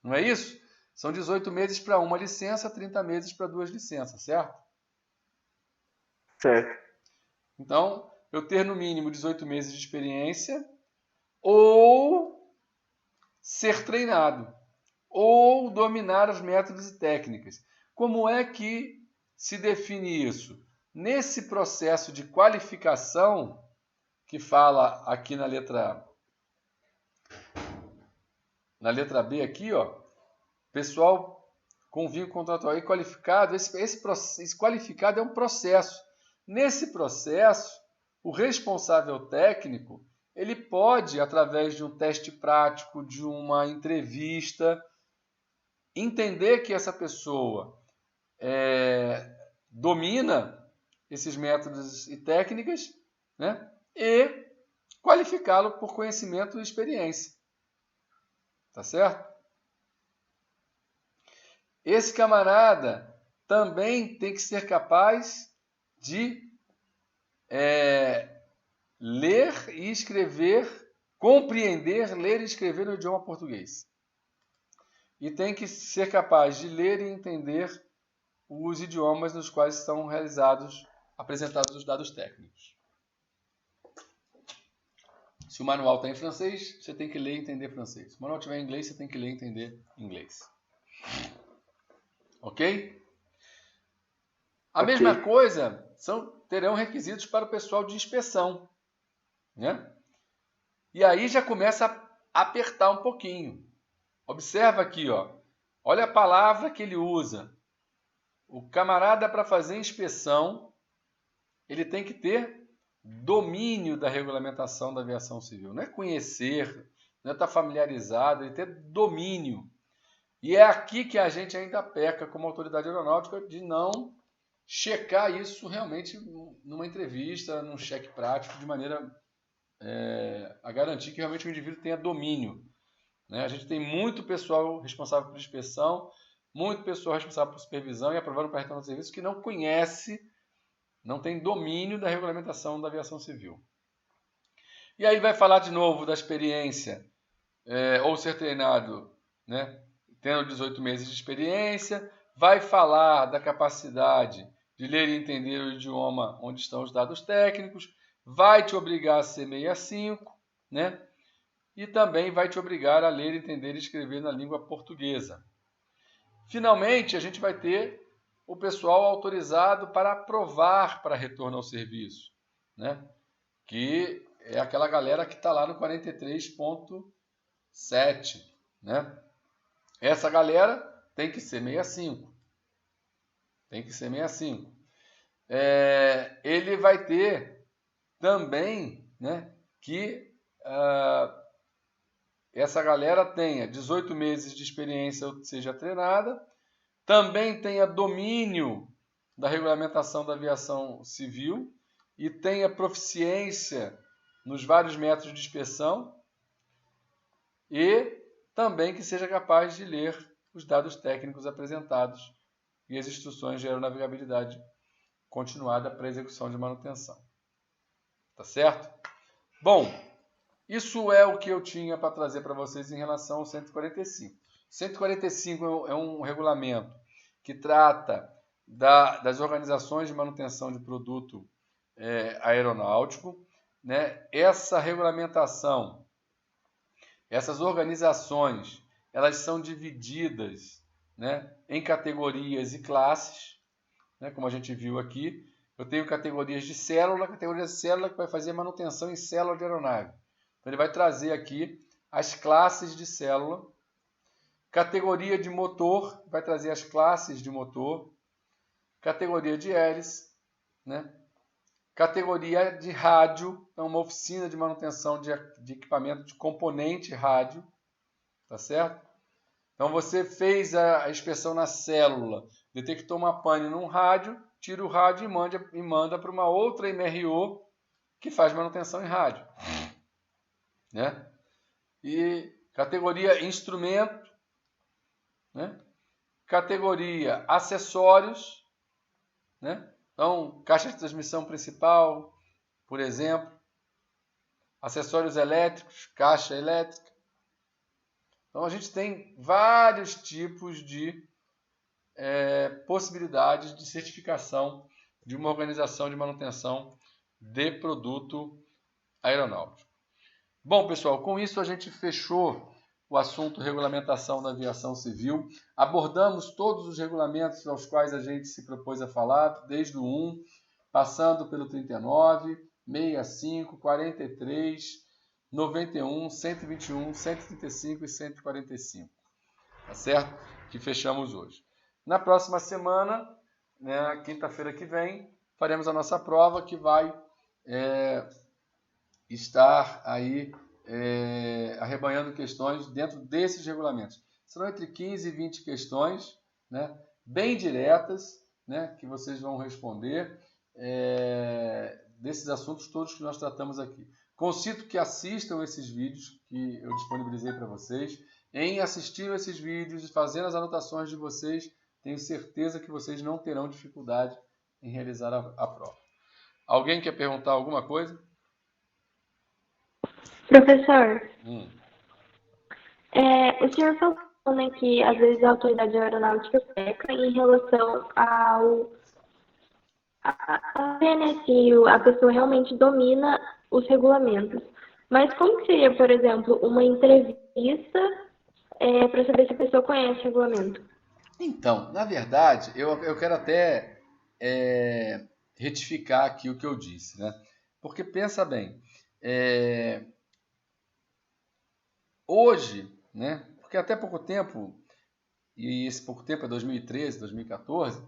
Não é isso? São 18 meses para uma licença, 30 meses para 2 licenças, certo? Certo. Então, eu ter no mínimo 18 meses de experiência ou ser treinado ou dominar os métodos e técnicas. Como é que se define isso? Nesse processo de qualificação que fala aqui na letra B aqui, ó, pessoal com vínculo contratual e qualificado, esse qualificado é um processo. Nesse processo, o responsável técnico, ele pode, através de um teste prático, de uma entrevista, entender que essa pessoa domina esses métodos e técnicas, né? E qualificá-lo por conhecimento e experiência. Tá certo? Esse camarada também tem que ser capaz de ler e escrever, compreender, ler e escrever no idioma português. E tem que ser capaz de ler e entender os idiomas nos quais são apresentados os dados técnicos. Se o manual está em francês, você tem que ler e entender francês. Se o manual estiver em inglês, você tem que ler e entender inglês. Ok? A mesma coisa terão requisitos para o pessoal de inspeção, né? E aí já começa a apertar um pouquinho. Observa aqui, ó. Olha a palavra que ele usa. O camarada, para fazer inspeção, ele tem que ter domínio da regulamentação da aviação civil. Não é conhecer, não é estar familiarizado, ele ter domínio. E é aqui que a gente ainda peca como autoridade aeronáutica de não checar isso realmente numa entrevista, num cheque prático, de maneira a garantir que realmente o indivíduo tenha domínio. Né? A gente tem muito pessoal responsável por inspeção, muito pessoal responsável por supervisão e aprovando para retorno de serviço que não conhece, não tem domínio da regulamentação da aviação civil. E aí vai falar de novo da experiência, ou ser treinado, né, tendo 18 meses de experiência, vai falar da capacidade de ler e entender o idioma onde estão os dados técnicos, vai te obrigar a ser 65, né? E também vai te obrigar a ler, entender e escrever na língua portuguesa. Finalmente, a gente vai ter o pessoal autorizado para aprovar para retorno ao serviço, né? Que é aquela galera que está lá no 43.7, né? Essa galera tem que ser 65. Tem que ser 65. Ele vai ter também, né, que essa galera tenha 18 meses de experiência, ou seja, treinada, também tenha domínio da regulamentação da aviação civil e tenha proficiência nos vários métodos de inspeção e também que seja capaz de ler os dados técnicos apresentados e as instruções de aeronavegabilidade continuada para execução de manutenção. Tá certo? Bom, isso é o que eu tinha para trazer para vocês em relação ao 145. 145 é um regulamento que trata das organizações de manutenção de produto aeronáutico. Né? Essa regulamentação, essas organizações, elas são divididas, né, em categorias e classes, né, como a gente viu aqui. Eu tenho categorias de célula, categoria de célula que vai fazer manutenção em célula de aeronave. Então, ele vai trazer aqui as classes de célula. Categoria de motor, vai trazer as classes de motor. Categoria de hélice, né? Categoria de rádio, é uma oficina de manutenção de equipamento de componente rádio. Tá certo? Então, você fez a inspeção na célula, detectou uma pane num rádio, tira o rádio e manda para uma outra MRO que faz manutenção em rádio. Né? E categoria instrumento, né? Categoria acessórios, né? Então, caixa de transmissão principal, por exemplo, acessórios elétricos, caixa elétrica. Então, a gente tem vários tipos de possibilidades de certificação de uma organização de manutenção de produto aeronáutico. Bom, pessoal, com isso a gente fechou o assunto regulamentação da aviação civil. Abordamos todos os regulamentos aos quais a gente se propôs a falar, desde o 1, passando pelo 39, 65, 43, 91, 121, 135 e 145. Tá certo? Que fechamos hoje. Na próxima semana, né, quinta-feira que vem, faremos a nossa prova que vai estar aí arrebanhando questões dentro desses regulamentos. Serão entre 15 e 20 questões, né, bem diretas, né, que vocês vão responder desses assuntos todos que nós tratamos aqui. Concito que assistam esses vídeos que eu disponibilizei para vocês. Em assistir esses vídeos e fazendo as anotações de vocês, tenho certeza que vocês não terão dificuldade em realizar a prova. Alguém quer perguntar alguma coisa? Professor, o senhor falou, né, que às vezes a autoridade aeronáutica peca em relação ao ver, né, se a pessoa realmente domina os regulamentos. Mas como que seria, por exemplo, uma entrevista para saber se a pessoa conhece o regulamento? Então, na verdade, eu quero até retificar aqui o que eu disse, né? Porque pensa bem, hoje, né? Porque até pouco tempo, e esse pouco tempo é 2013, 2014,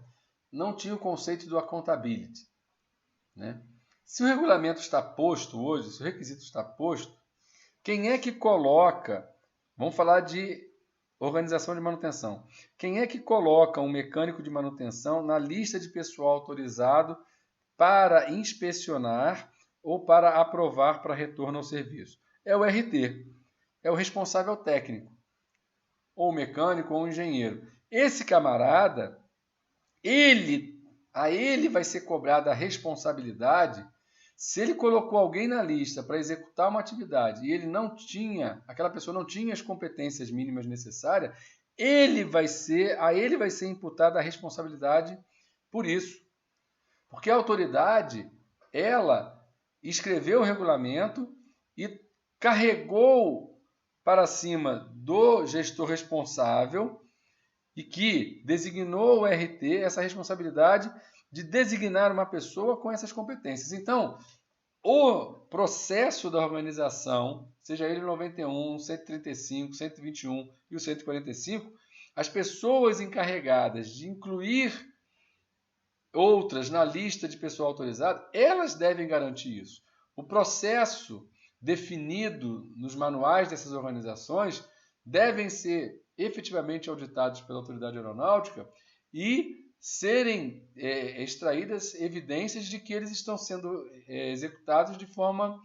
não tinha o conceito do accountability, né? Se o regulamento está posto hoje, se o requisito está posto, quem é que coloca, vamos falar de organização de manutenção, quem é que coloca um mecânico de manutenção na lista de pessoal autorizado para inspecionar ou para aprovar para retorno ao serviço? É o RT, é o responsável técnico, ou mecânico ou engenheiro. Esse camarada, a ele vai ser cobrada a responsabilidade se ele colocou alguém na lista para executar uma atividade e aquela pessoa não tinha as competências mínimas necessárias, a ele vai ser imputada a responsabilidade por isso. Porque a autoridade, ela escreveu o regulamento e carregou para cima do gestor responsável e que designou o RT essa responsabilidade de designar uma pessoa com essas competências. Então, o processo da organização, seja ele o 91, 135, 121 e o 145, as pessoas encarregadas de incluir outras na lista de pessoal autorizado, elas devem garantir isso. O processo definido nos manuais dessas organizações devem ser efetivamente auditados pela autoridade aeronáutica e serem extraídas evidências de que eles estão sendo executados de forma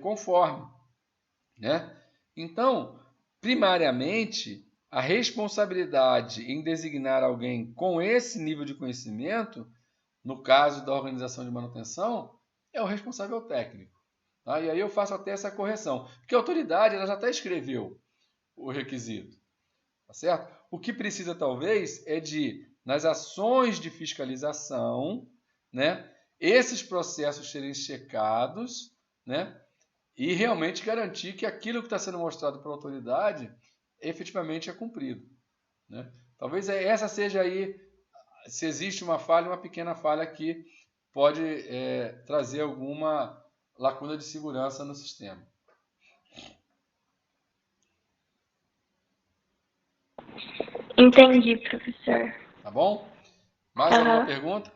conforme, né? Então, primariamente, a responsabilidade em designar alguém com esse nível de conhecimento, no caso da organização de manutenção, é o responsável técnico. Tá? E aí eu faço até essa correção, porque a autoridade ela já até escreveu o requisito. Tá certo? O que precisa, talvez, é nas ações de fiscalização, né, esses processos serem checados, né, e realmente garantir que aquilo que está sendo mostrado pela autoridade efetivamente é cumprido. Né? Talvez essa seja aí, se existe uma falha, uma pequena falha que pode trazer alguma lacuna de segurança no sistema. Entendi, professor. Tá bom? Mais alguma pergunta?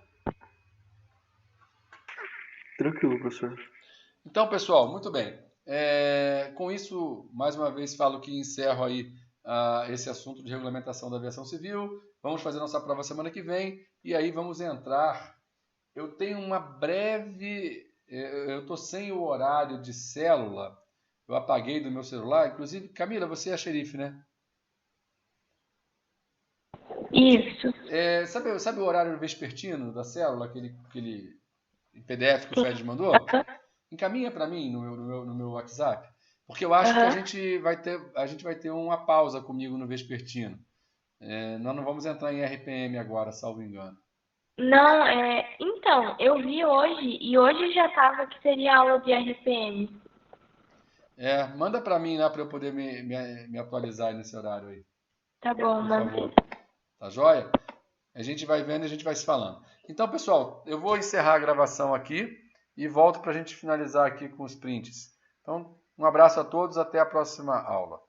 Tranquilo, professor. Então, pessoal, muito bem. Com isso, mais uma vez, falo que encerro aí esse assunto de regulamentação da aviação civil. Vamos fazer nossa prova semana que vem e aí vamos entrar. Eu tenho uma breve... Eu estou sem o horário de célula. Eu apaguei do meu celular. Inclusive, Camila, você é a xerife, né? Isso. Sabe o horário vespertino da célula, aquele PDF que o Fred mandou? Encaminha para mim no meu WhatsApp, porque eu acho que a gente vai ter uma pausa comigo no vespertino. Nós não vamos entrar em RPM agora, salvo engano. Não, então, eu vi hoje, e hoje já estava que seria aula de RPM. Manda para mim lá para eu poder me atualizar nesse horário aí. Tá bom, por manda. favor. Tá joia? A gente vai vendo e a gente vai se falando. Então, pessoal, eu vou encerrar a gravação aqui e volto para a gente finalizar aqui com os prints. Então, um abraço a todos, até a próxima aula.